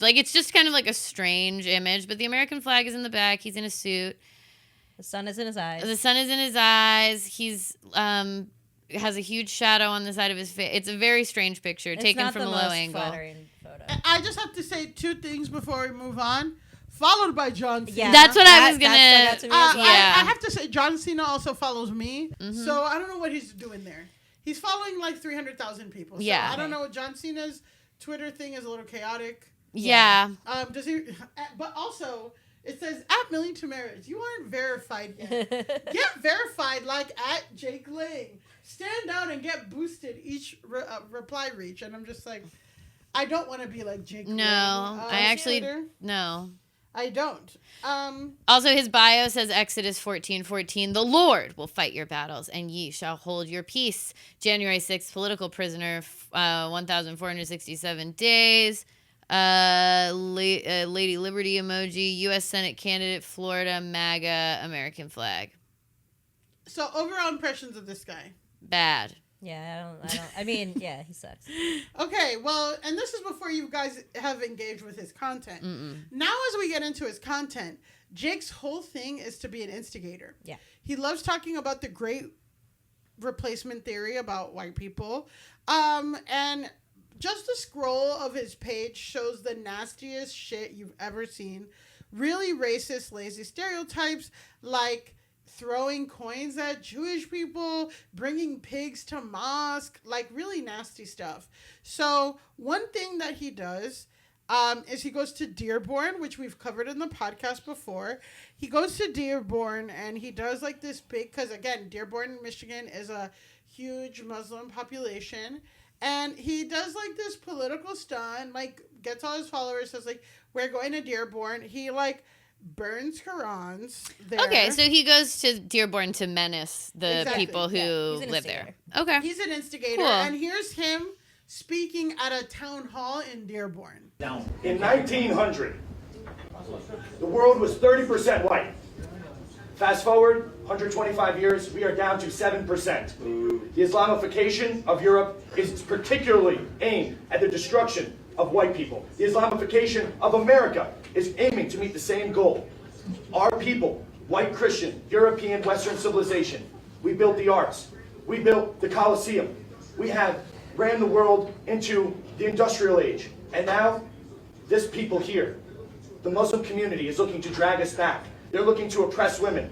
like it's just kind of like a strange image. But the American flag is in the back. He's in a suit. The sun is in his eyes. He's has a huge shadow on the side of his face. It's a very strange picture taken from a low angle. Photo. I just have to say two things before we move on. Followed by John Cena. Yeah, that's what I was gonna. I have to say John Cena also follows me, so I don't know what he's doing there. He's following like 300,000 people. So I don't know. John Cena's Twitter thing is a little chaotic. Yeah. Does he? But also. It says, at Million Tamarez, you aren't verified yet. Get verified like at Jake Lang. Stand out and get boosted each reply reach. And I'm just like, I don't want to be like Jake Lang. No, I actually, no. I don't. Also, his bio says Exodus 14:14, the Lord will fight your battles and ye shall hold your peace. January 6th, political prisoner, 1,467 days. Lady Liberty emoji, U.S. Senate candidate, Florida, MAGA, American flag. So overall impressions of this guy. Bad. Yeah, I mean, yeah, he sucks. Okay, well, and this is before you guys have engaged with his content. Now as we get into his content, Jake's whole thing is to be an instigator. Yeah. He loves talking about the great replacement theory about white people. And just the scroll of his page shows the nastiest shit you've ever seen. Really racist, lazy stereotypes like throwing coins at Jewish people, bringing pigs to mosque, like really nasty stuff. So one thing that he does is he goes to Dearborn, which we've covered in the podcast before. He goes to Dearborn and he does like this big, because again, Dearborn, Michigan is a huge Muslim population. And he does like this political stunt, like gets all his followers, says like, we're going to Dearborn. He like burns Qurans there. Okay, so he goes to Dearborn to menace the people who live there. Okay. He's an instigator. Cool. And here's him speaking at a town hall in Dearborn. In 1900, the world was 30% white. Fast forward 125 years, we are down to 7%. The Islamification of Europe is particularly aimed at the destruction of white people. The Islamification of America is aiming to meet the same goal. Our people, white Christian, European, Western civilization, we built the arts. We built the Colosseum. We have ran the world into the industrial age. And now, this people here, the Muslim community, is looking to drag us back. They're looking to oppress women,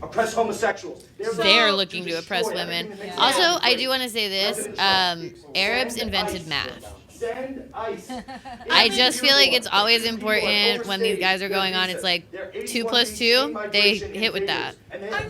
oppress homosexuals. They're looking to oppress women. Also, I do want to say this. Arabs invented math. I just feel like it's always important when these guys are going on. It's like 2 + 2. They hit with that.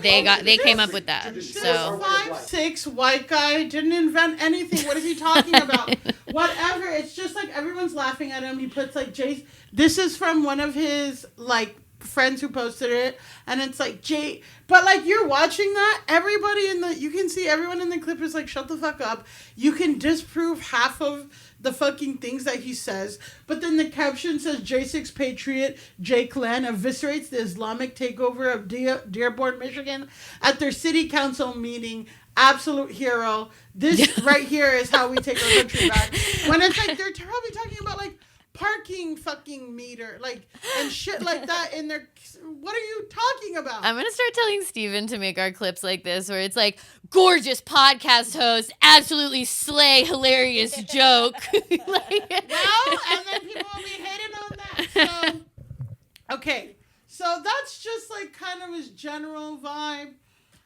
They came up with that. So 5'6" white guy didn't invent anything. What is he talking about? Whatever. It's just like everyone's laughing at him. He puts like Jay. This is from one of his like friends who posted it, and it's like Jay. But like you're watching that, you can see everyone in the clip is like, shut the fuck up. You can disprove half of the fucking things that he says, but then the caption says J6 Patriot Jake Land eviscerates the Islamic takeover of Dearborn, Michigan at their city council meeting. Absolute hero. This right here is how we take our country back. When it's like they're probably talking about like parking fucking meter, like, and shit like that in their. What are you talking about? I'm gonna start telling Steven to make our clips like this, where it's like, gorgeous podcast host, absolutely slay, hilarious joke. And then people will be hating on that. So, okay, so that's just like kind of his general vibe.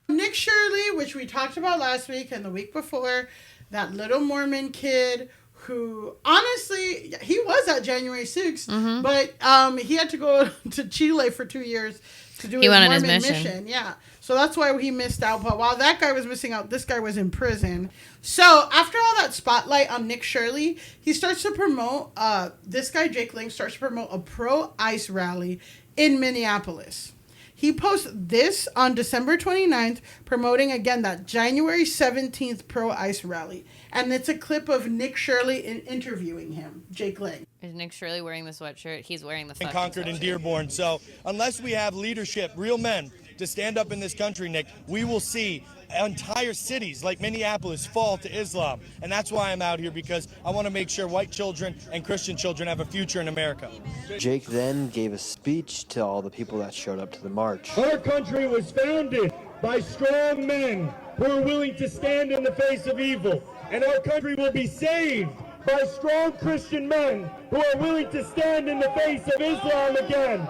Nick Shirley, which we talked about last week and the week before, that little Mormon kid who, honestly, he was at January 6th, but he had to go to Chile for 2 years to do his Mormon mission. Yeah, so that's why he missed out. But while that guy was missing out, this guy was in prison. So after all that spotlight on Nick Shirley, he starts to promote, this guy, Jake Lang, starts to promote a pro-ICE rally in Minneapolis. He posts this on December 29th, promoting, again, that January 17th pro-ICE rally. And it's a clip of Nick Shirley interviewing him, Jake Lang. Is Nick Shirley wearing the sweatshirt? He's wearing the fucking Concord and Dearborn. So unless we have leadership, real men, to stand up in this country, Nick, we will see entire cities like Minneapolis fall to Islam. And that's why I'm out here, because I want to make sure white children and Christian children have a future in America. Jake then gave a speech to all the people that showed up to the march. Our country was founded by strong men who are willing to stand in the face of evil. And our country will be saved by strong Christian men who are willing to stand in the face of Islam again.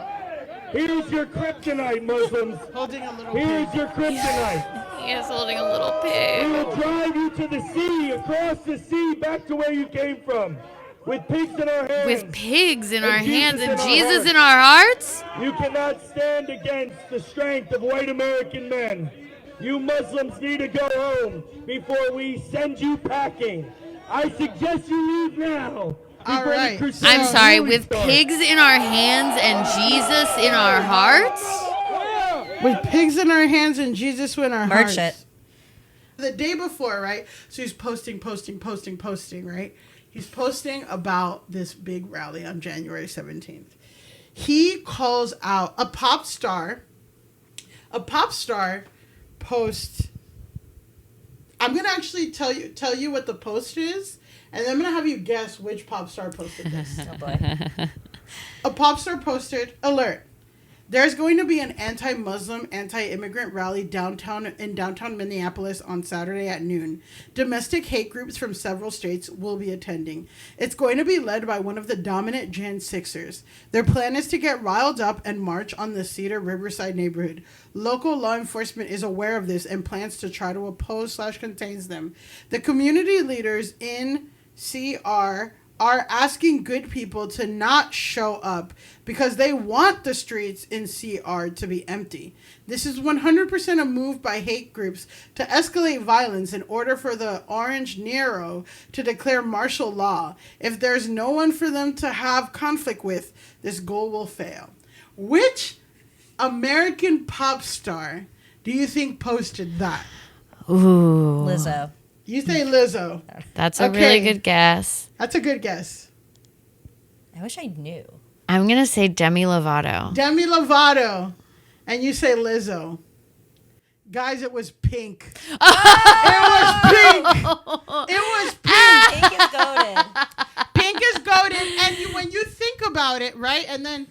Here's your kryptonite, Muslims. Here's your kryptonite. He is holding a little pig. We will drive you to the sea, across the sea, back to where you came from. With pigs in our hands. With pigs in our hands and Jesus in our hearts? You cannot stand against the strength of white American men. You Muslims need to go home before we send you packing. I suggest you leave now. All right. I'm sorry, with pigs in our hands and Jesus in our hearts? With pigs in our hands and Jesus in our hearts. Merch it. The day before, right? So he's posting, right? He's posting about this big rally on January 17th. He calls out a pop star post. I'm going to actually tell you what the post is, and then I'm going to have you guess which pop star posted this. Oh boy. A pop star posted, alert. There's going to be an anti-Muslim, anti-immigrant rally in downtown Minneapolis on Saturday at noon. Domestic hate groups from several states will be attending. It's going to be led by one of the dominant Gen Sixers. Their plan is to get riled up and march on the Cedar Riverside neighborhood. Local law enforcement is aware of this and plans to try to oppose/contain them. The community leaders in CR are asking good people to not show up because they want the streets in CR to be empty. This is 100% a move by hate groups to escalate violence in order for the Orange Nero to declare martial law. If there's no one for them to have conflict with, this goal will fail. Which American pop star do you think posted that? Ooh. Lizzo. You say Lizzo. That's a really good guess. That's a good guess. I wish I knew. I'm going to say Demi Lovato. Demi Lovato. And you say Lizzo. Guys, it was Pink. It was Pink. It was Pink. Pink is goated. Pink is goated. And when you think about it, right? And then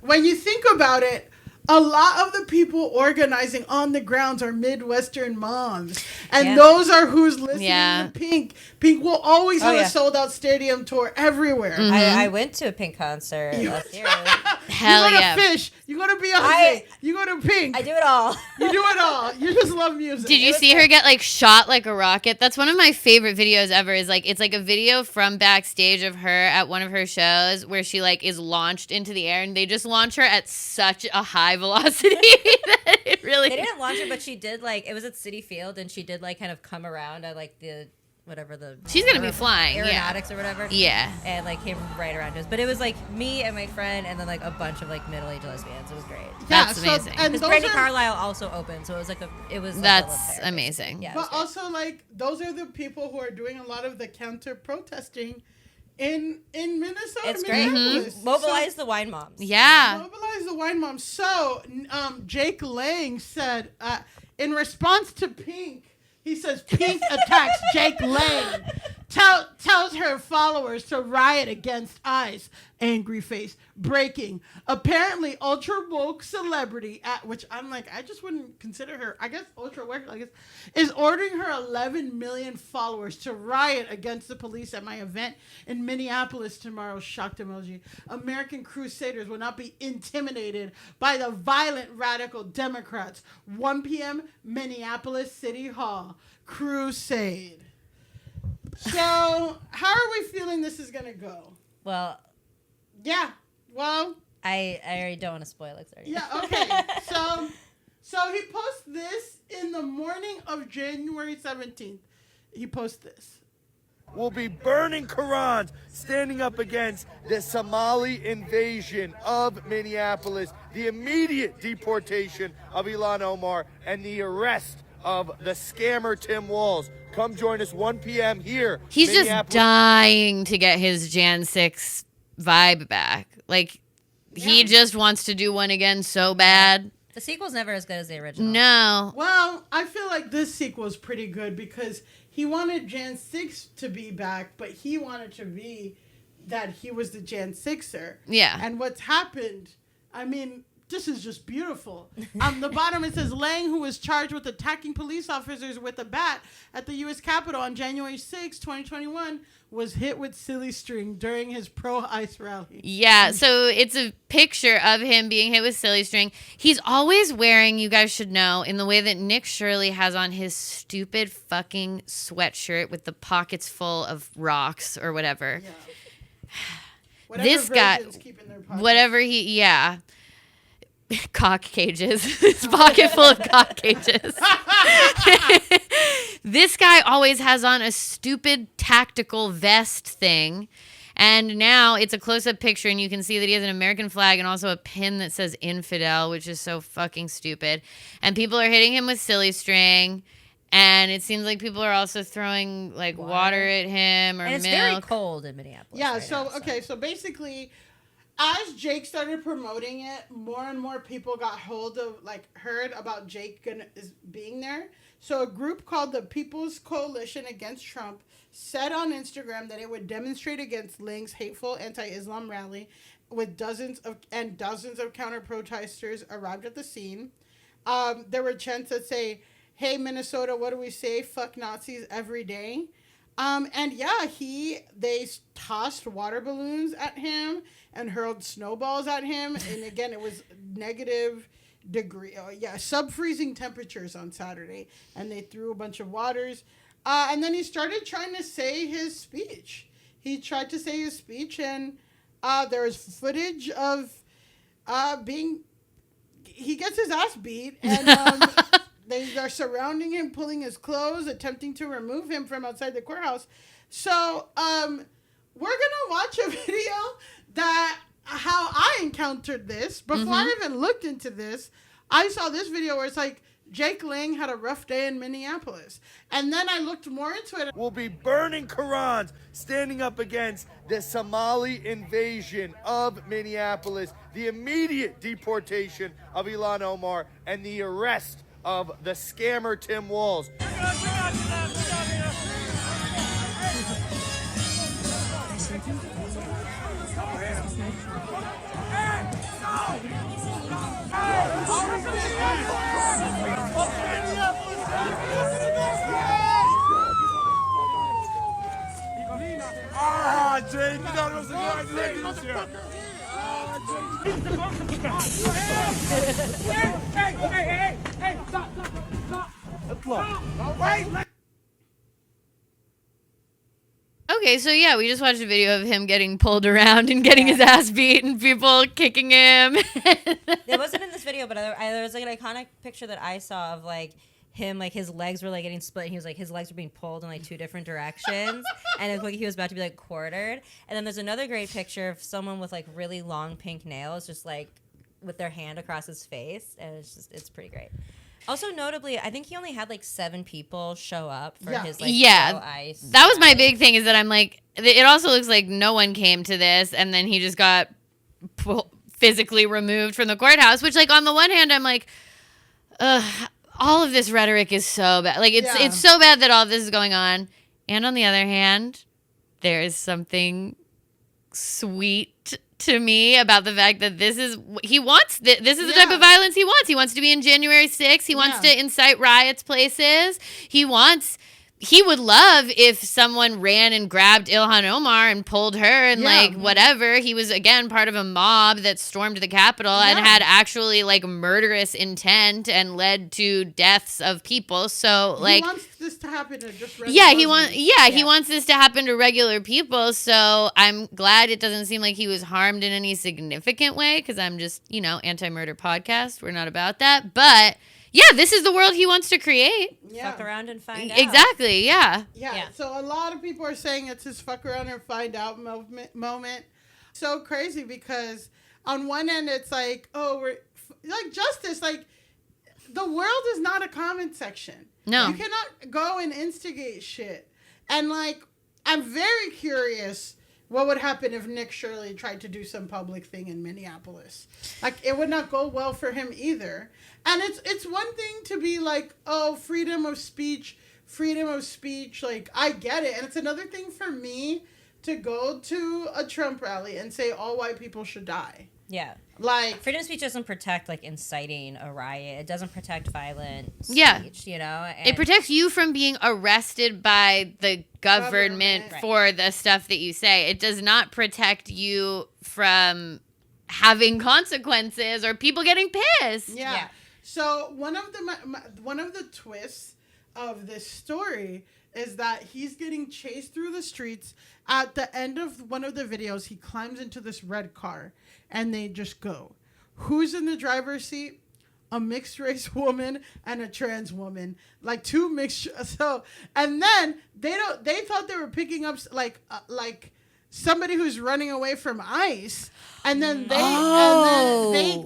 when you think about it, a lot of the people organizing on the grounds are Midwestern moms. And those are who's listening to Pink. Pink will always have a sold-out stadium tour everywhere. Mm-hmm. I went to a Pink concert last year. Hell you go yeah. to Fish. You go to Beyonce. You go to Pink. I do it all. You do it all. You just love music. Did you see her get like shot like a rocket? That's one of my favorite videos ever. Is like it's like a video from backstage of her at one of her shows where she like is launched into the air and they just launch her at such a high velocity that it really. They didn't launch her, but she did like it was at Citi Field and she did like kind of come around at like the. Whatever the she's gonna be flying aeronautics or whatever and like came right around us, but it was like me and my friend and then like a bunch of like middle-aged lesbians. It was great. That's amazing. Because Brandy Carlisle also opened, so it was like that's amazing. Yeah, but also like those are the people who are doing a lot of the counter protesting in Minnesota. It's great. Mm-hmm. Mobilize the wine moms. Yeah, mobilize the wine moms. So Jake Lang said in response to Pink. He says Pink attacks Jake Lang, tells her followers to riot against ICE. Angry face. Breaking. Apparently, ultra woke celebrity, which I'm like, I just wouldn't consider her, I guess ultra woke, is ordering her 11 million followers to riot against the police at my event in Minneapolis tomorrow. Shocked emoji. American Crusaders will not be intimidated by the violent radical Democrats. 1 p.m. Minneapolis City Hall. Crusade. So, how are we feeling this is going to go? Well, yeah. Well, I already don't want to spoil it. Sorry. Yeah. Okay. So he posts this in the morning of January 17th. He posts this. We'll be burning Qurans, standing up against the Somali invasion of Minneapolis, the immediate deportation of Ilhan Omar, and the arrest of the scammer Tim Walz. Come join us 1 p.m. here. He's just dying to get his Jan 6 vibe back. Like, he just wants to do one again so bad. The sequel's never as good as the original. No. Well, I feel like this sequel is pretty good because he wanted Jan 6 to be back, but he wanted to be that he was the Jan 6er. Yeah. And what's happened, I mean, this is just beautiful. On the bottom it says Lang, who was charged with attacking police officers with a bat at the U.S. Capitol on January 6, 2021, was hit with silly string during his pro-ICE rally. Yeah, so it's a picture of him being hit with silly string. He's always wearing, you guys should know, in the way that Nick Shirley has on his stupid fucking sweatshirt with the pockets full of rocks or whatever. Yeah. This guy, whatever cock cages. His pocket full of cock cages. This guy always has on a stupid tactical vest thing. And now it's a close-up picture, and you can see that he has an American flag and also a pin that says infidel, which is so fucking stupid. And people are hitting him with silly string. And it seems like people are also throwing like water at him or and it's milk. very cold in Minneapolis. Yeah, right so now, okay, so basically as Jake started promoting it, more and more people got heard about Jake being there. So a group called the People's Coalition Against Trump said on Instagram that it would demonstrate against Ling's hateful anti-Islam rally, with dozens of counter-protesters arrived at the scene. There were chants that say, "Hey Minnesota, what do we say? Fuck Nazis every day." They tossed water balloons at him and hurled snowballs at him. And again, it was sub-freezing temperatures on Saturday. And they threw a bunch of waters. And then he started trying to say his speech. He tried to say his speech, and there was footage of he gets his ass beat, and they are surrounding him, pulling his clothes, attempting to remove him from outside the courthouse. So we're gonna watch a video that how I encountered this before I even looked into this. I saw this video where it's like Jake Lang had a rough day in Minneapolis, and then I looked more into it. We'll be burning Qurans, standing up against the Somali invasion of Minneapolis, the immediate deportation of Ilhan Omar, and the arrest of the scammer Tim Walz. Jake, you thought it was a good idea this year. Hey, stop. Okay, so yeah, we just watched a video of him getting pulled around and getting his ass beat and people kicking him. It wasn't in this video, but there was like an iconic picture that I saw of like him, like his legs were like getting split, and he was like his legs were being pulled in like two different directions, and it was like he was about to be like quartered. And then there's another great picture of someone with like really long pink nails, just like with their hand across his face, and it's pretty great. Also, notably, I think he only had like 7 people show up for his like ice. That was my big thing, is that I'm like, it also looks like no one came to this, and then he just got physically removed from the courthouse. Which, like, on the one hand, I'm like, all of this rhetoric is so bad. Like, it's so bad that all of this is going on. And on the other hand, there is something sweet to me about the fact that this is he wants. This is the type of violence he wants. He wants to be in January 6th. He wants to incite riots places. He would love if someone ran and grabbed Ilhan Omar and pulled her and like whatever. He was, again, part of a mob that stormed the Capitol and had actually like murderous intent and led to deaths of people. So like, he wants this to happen to just regular he wants this to happen to regular people. So I'm glad it doesn't seem like he was harmed in any significant way, because I'm just, anti-murder podcast. We're not about that, but. Yeah, this is the world he wants to create. Yeah. Fuck around and find out. Exactly, yeah. So a lot of people are saying it's his fuck around and find out moment. So crazy, because on one end it's like, we're like justice. Like, the world is not a comment section. No. You cannot go and instigate shit. And like, I'm very curious what would happen if Nick Shirley tried to do some public thing in Minneapolis. Like, it would not go well for him either. And it's one thing to be like, freedom of speech. Like, I get it. And it's another thing for me to go to a Trump rally and say all white people should die. Yeah. Like, freedom of speech doesn't protect like inciting a riot. It doesn't protect violent speech, And it protects you from being arrested by the government for the stuff that you say. It does not protect you from having consequences or people getting pissed. Yeah. So one of the twists of this story is that he's getting chased through the streets. At the end of one of the videos, he climbs into this red car, and they just go. Who's in the driver's seat? A mixed race woman and a trans woman, like two mixed. So, and then they thought they were picking up like somebody who's running away from ICE, and then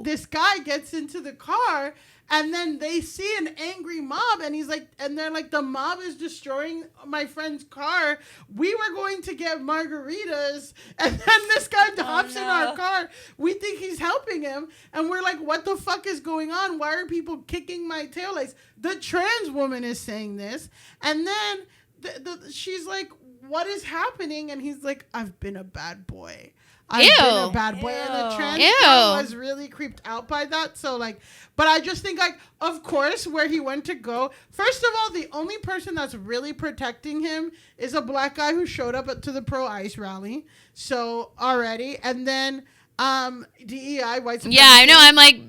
this guy gets into the car And then they see an angry mob, and he's like, and they're like, the mob is destroying my friend's car. We were going to get margaritas, and then this guy hops in our car. We think he's helping him, and we're like, what the fuck is going on? Why are people kicking my taillights? The trans woman is saying this, and then she's like, what is happening? And he's like, I've been a bad boy. I've been a bad boy. And the trans girl was really creeped out by that. So, like, but I just think, like, of course, where he went to go, first of all, the only person that's really protecting him is a black guy who showed up to the pro-ICE rally. So, already. And then DEI, white supremacy. Yeah, I know. I'm like...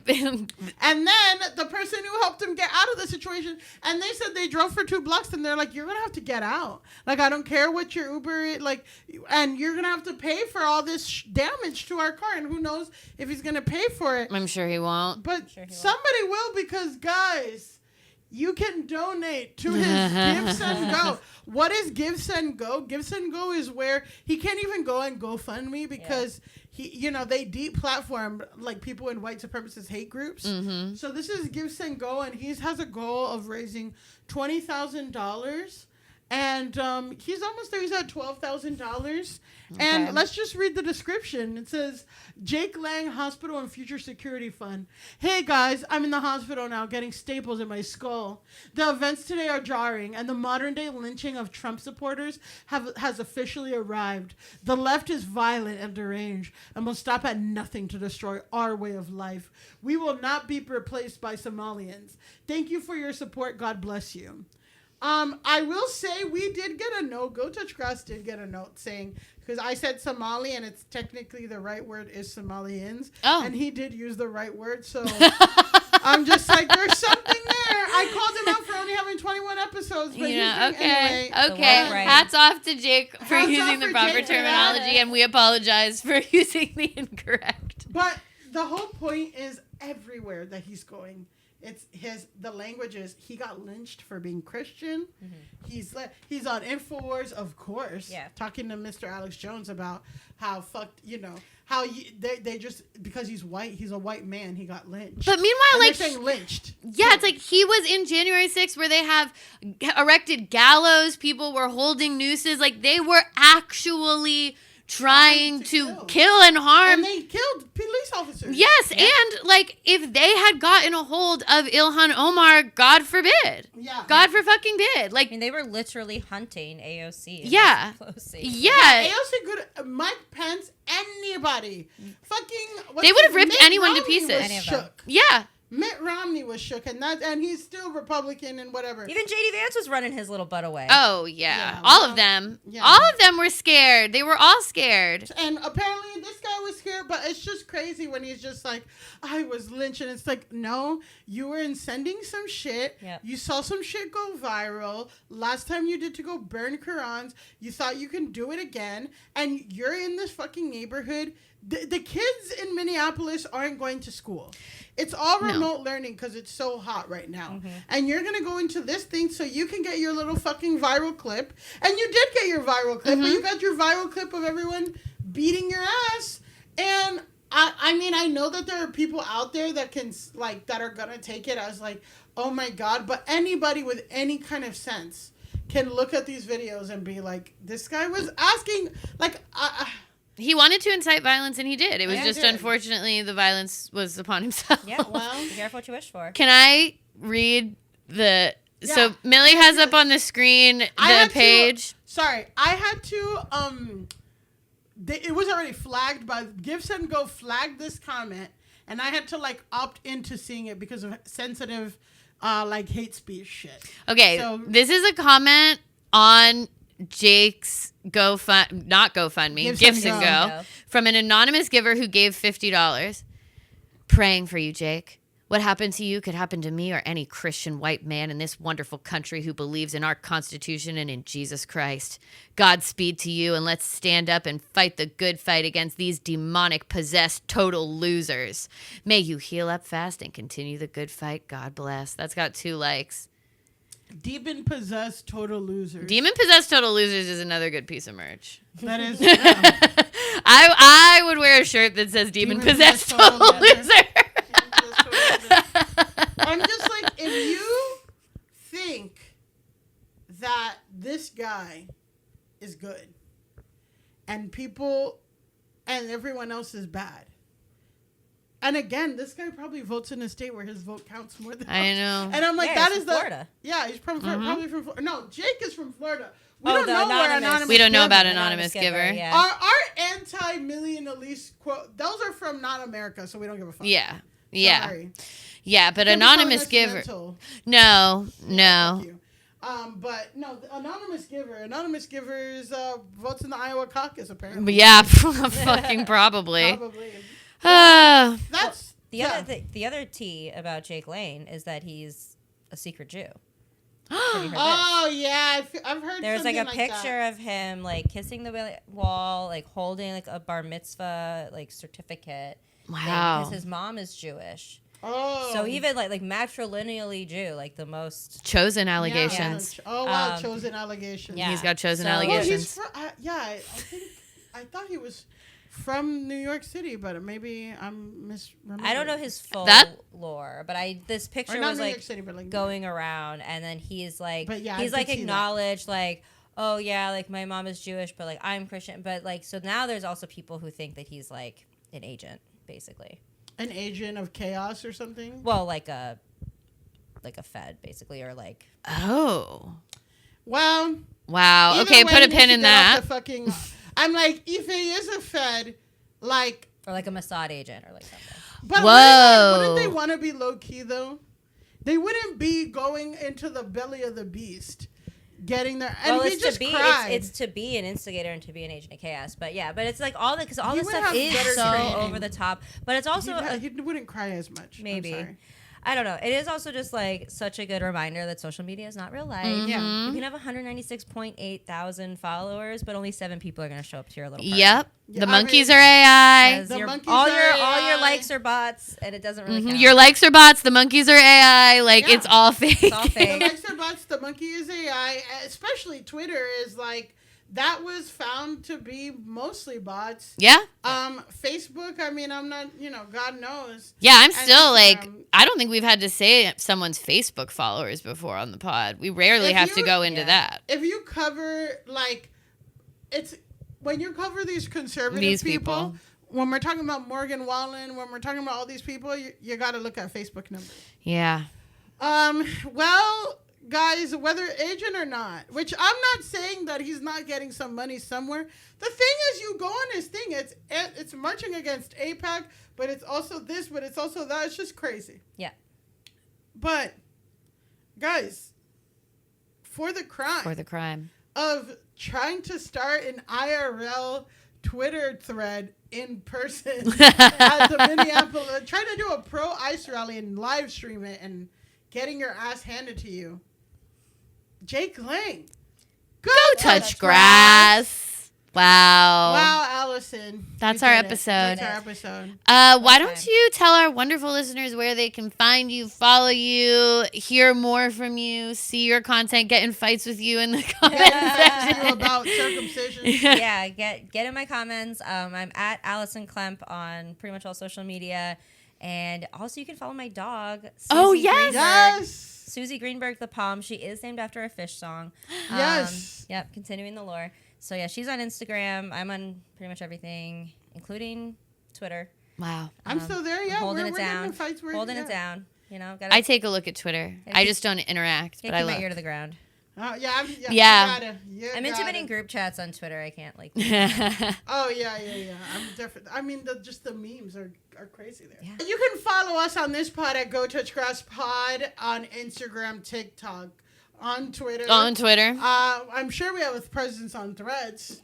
And then the person who helped him get out of the situation, and they said they drove for 2 blocks, and they're like, you're going to have to get out. Like, I don't care what your Uber is, like, and you're going to have to pay for all this damage to our car, and who knows if he's going to pay for it. I'm sure he won't. But somebody will, because, guys, you can donate to his Give, Send, Go. What is Give, Send, Go? Give, Send, Go is where he can't even go and GoFundMe because... they deplatform like people in white supremacist hate groups. Mm-hmm. So this is Give, Send, Go, and he has a goal of raising $20,000. And he's almost there. He's at $12,000. Okay. And let's just read the description. It says, Jake Lang Hospital and Future Security Fund. Hey, guys, I'm in the hospital now getting staples in my skull. The events today are jarring, and the modern-day lynching of Trump supporters has officially arrived. The left is violent and deranged and will stop at nothing to destroy our way of life. We will not be replaced by Somalians. Thank you for your support. God bless you. I will say we did get a note. Go Touch Grass did get a note saying, because I said Somali and it's technically the right word is Somalians. Oh. And he did use the right word. So I'm just like, there's something there. I called him out for only having 21 episodes. But okay. Hats off to Jake for using the proper terminology. And we apologize for using the incorrect. But the whole point is everywhere that he's going. The language is he got lynched for being Christian. Mm-hmm. He's on InfoWars, of course, talking to Mr. Alex Jones about how fucked, how they just, because he's white, he's a white man, he got lynched. But meanwhile, they're saying lynched. Yeah, it's like he was in January 6th where they have erected gallows, people were holding nooses, like they were actually trying to kill and harm. And they killed police officers. Yes, and like if they had gotten a hold of Ilhan Omar, God forbid. Yeah. God for fucking bid. Like, I mean, they were literally hunting AOC. Yeah. AOC could, Mike Pence, anybody. They would have ripped anyone to pieces. Shook. Yeah. Mitt Romney was shook, and he's still Republican and whatever. Even J.D. Vance was running his little butt away. Oh, yeah. All of them. Yeah. All of them were scared. They were all scared. And apparently this guy was scared, but it's just crazy when he's just like, I was lynched. And it's like, no, you were sending some shit. Yep. You saw some shit go viral. Last time you did to go burn Qurans, you thought you can do it again. And you're in this fucking neighborhood. The kids in Minneapolis aren't going to school. It's all remote learning because it's so hot right now. Mm-hmm. And you're going to go into this thing so you can get your little fucking viral clip. And you did get your viral clip, but you got your viral clip of everyone beating your ass. And I mean, I know that there are people out there that can, like, that are going to take it as like, oh my God. But anybody with any kind of sense can look at these videos and be like, this guy was asking, like, he wanted to incite violence, and he did. It was just, unfortunately, the violence was upon himself. Yeah, well, be careful what you wish for. Can I read the... Yeah. So, Millie has up on the screen the page. I had to... it was already flagged by... Give, Send, Go flagged this comment, and I had to, like, opt into seeing it because of sensitive, like, hate speech shit. Okay, so, this is a comment on... Jake's Give, Send, Go, from an anonymous giver who gave $50. Praying for you, Jake. What happened to you could happen to me or any Christian white man in this wonderful country who believes in our Constitution and in Jesus Christ. Godspeed to you, and let's stand up and fight the good fight against these demonic, possessed, total losers. May you heal up fast and continue the good fight. God bless. That's got 2 likes. Demon Possessed Total Losers. Demon Possessed Total Losers is another good piece of merch. That is. I would wear a shirt that says Demon Possessed Total Loser. I'm just guy is good, and everyone else is bad. And again, this guy probably votes in a state where his vote counts more than I know. And I'm like, Yeah, that he's is from Florida. Yeah, he's probably from Florida. No, Jake is from Florida. We Oh, don't the know where anonymous. Anonymous We don't know Giver- about Anonymous Giver. Yeah. Our anti-million Alise quote, those are from not America, so we don't give a fuck. Yeah. Yeah. Sorry. Yeah, but Don't be Anonymous calling us Giver. mental. No. Fuck you. But no, the Anonymous Giver's votes in the Iowa caucus apparently. Yeah, fucking probably. Probably. That's Yeah. the other tea about Jake Lane is that he's a secret Jew. Have you heard Oh yeah, I've heard. There's like a something picture that. of him like kissing the wall, like holding like a bar mitzvah like certificate. Wow. Because his mom is Jewish. Oh. So even like matrilineally Jew, like the most Chosen Yeah. allegations. Oh wow, chosen allegations. yeah. He's got chosen So- Well, allegations. he's I thought he was from New York City, but maybe I'm misremembering. I don't know his full That- lore, but this Or picture not was New like York City, but like going around, and then he's like, But yeah, I he's did like see that. acknowledged, like, oh yeah, like my mom is Jewish, but like I'm Christian, but like so now there's also people who think that he's like an agent, basically. an agent of chaos or something. Well, like a Fed, basically, or like Oh. Well, Wow. either Okay, way, put he a needs pin to in get off that. the fucking. I'm like, if he is a Fed, like. or like a Mossad agent or like something. But Whoa. wouldn't they want to be low key though? They wouldn't be going into the belly of the beast, getting there. And Well, he it's just to be cried. it's to be an instigator and to be an agent of chaos. But yeah, but it's like all the because all He this would stuff have is better so training. over the top. But it's also he wouldn't cry as much. I'm maybe. sorry. I don't know. It is also just like such a good reminder that social media is not real life. Mm-hmm. Yeah. You can have 196.8 thousand followers, but only 7 people are going to show up to your little party. Yep. Yeah, The I monkeys mean- are AI. Because The monkeys all are your AI. likes are bots, and it doesn't really count. Your likes are bots. The monkeys are AI. Like, Yeah. it's all fake. It's all The fake. likes are bots. The monkey is AI. Especially Twitter is like that was found to be mostly bots. Yeah. Facebook. I mean, I'm not. God knows. Yeah, I'm And still like, Instagram. I don't think we've had to say someone's Facebook followers before on the pod. We rarely If have to you- go into Yeah. that. If you cover like, it's when you cover these conservative These people. people. When we're talking about Morgan Wallen, when we're talking about all these people, you got to look at Facebook numbers. Yeah. Well, guys, whether agent or not, which I'm not saying that he's not getting some money somewhere. The thing is, you go on his thing. It's marching against AIPAC, but it's also this, but it's also that. It's just crazy. Yeah. But, guys, for the crime of trying to start an IRL Twitter thread in person at the Minneapolis, trying to do a pro-ICE rally and live stream it and getting your ass handed to you. Jake Lang. Go touch grass. Wow. Wow, Allison. That's We our did it. episode. That's our episode. Why don't you tell our wonderful listeners where they can find you, follow you, hear more from you, see your content, get in fights with you in the comments Ask you section. about circumcision. Yeah, get in my comments. I'm at Alison Klemp on pretty much all social media. And also you can follow my dog, Oh, Susie yes. Greenberg. Yes. Susie Greenberg the Palm. She is named after a fish song. Yes. Yep, continuing the lore. So yeah, she's on Instagram. I'm on pretty much everything, including Twitter. Wow. I'm still there. Yeah, holding we're it getting down. in fights. Holding yeah. it down. You know, gotta I take a look at Twitter. I just don't interact, but I keep my ear look. to the ground. Yeah. Yeah. I'm intimate in group chats on Twitter. I can't like. Oh yeah. I'm definitely. I mean, just the memes are crazy there. Yeah. You can follow us on this pod at Go Touch Grass Pod on Instagram, TikTok, on Twitter. On Twitter. I'm sure we have a presence on Threads.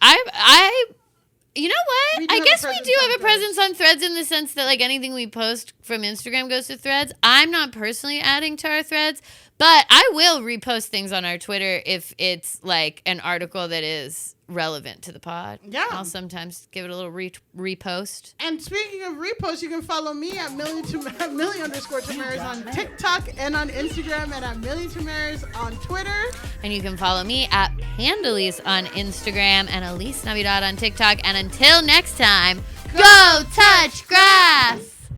You know what? We do I have a guess we presence do on have a presence on Threads in the sense that like anything we post from Instagram goes to Threads. I'm not personally adding to our Threads, but I will repost things on our Twitter if it's like an article that is relevant to the pod. Yeah. I'll sometimes give it a little repost. And speaking of reposts, you can follow me at @Millie_Tamarez on TikTok and on Instagram, and at @MillieTamarez on Twitter. And you can follow me at Pandalise on Instagram and Alise Navidad on TikTok. And until next time, go touch grass!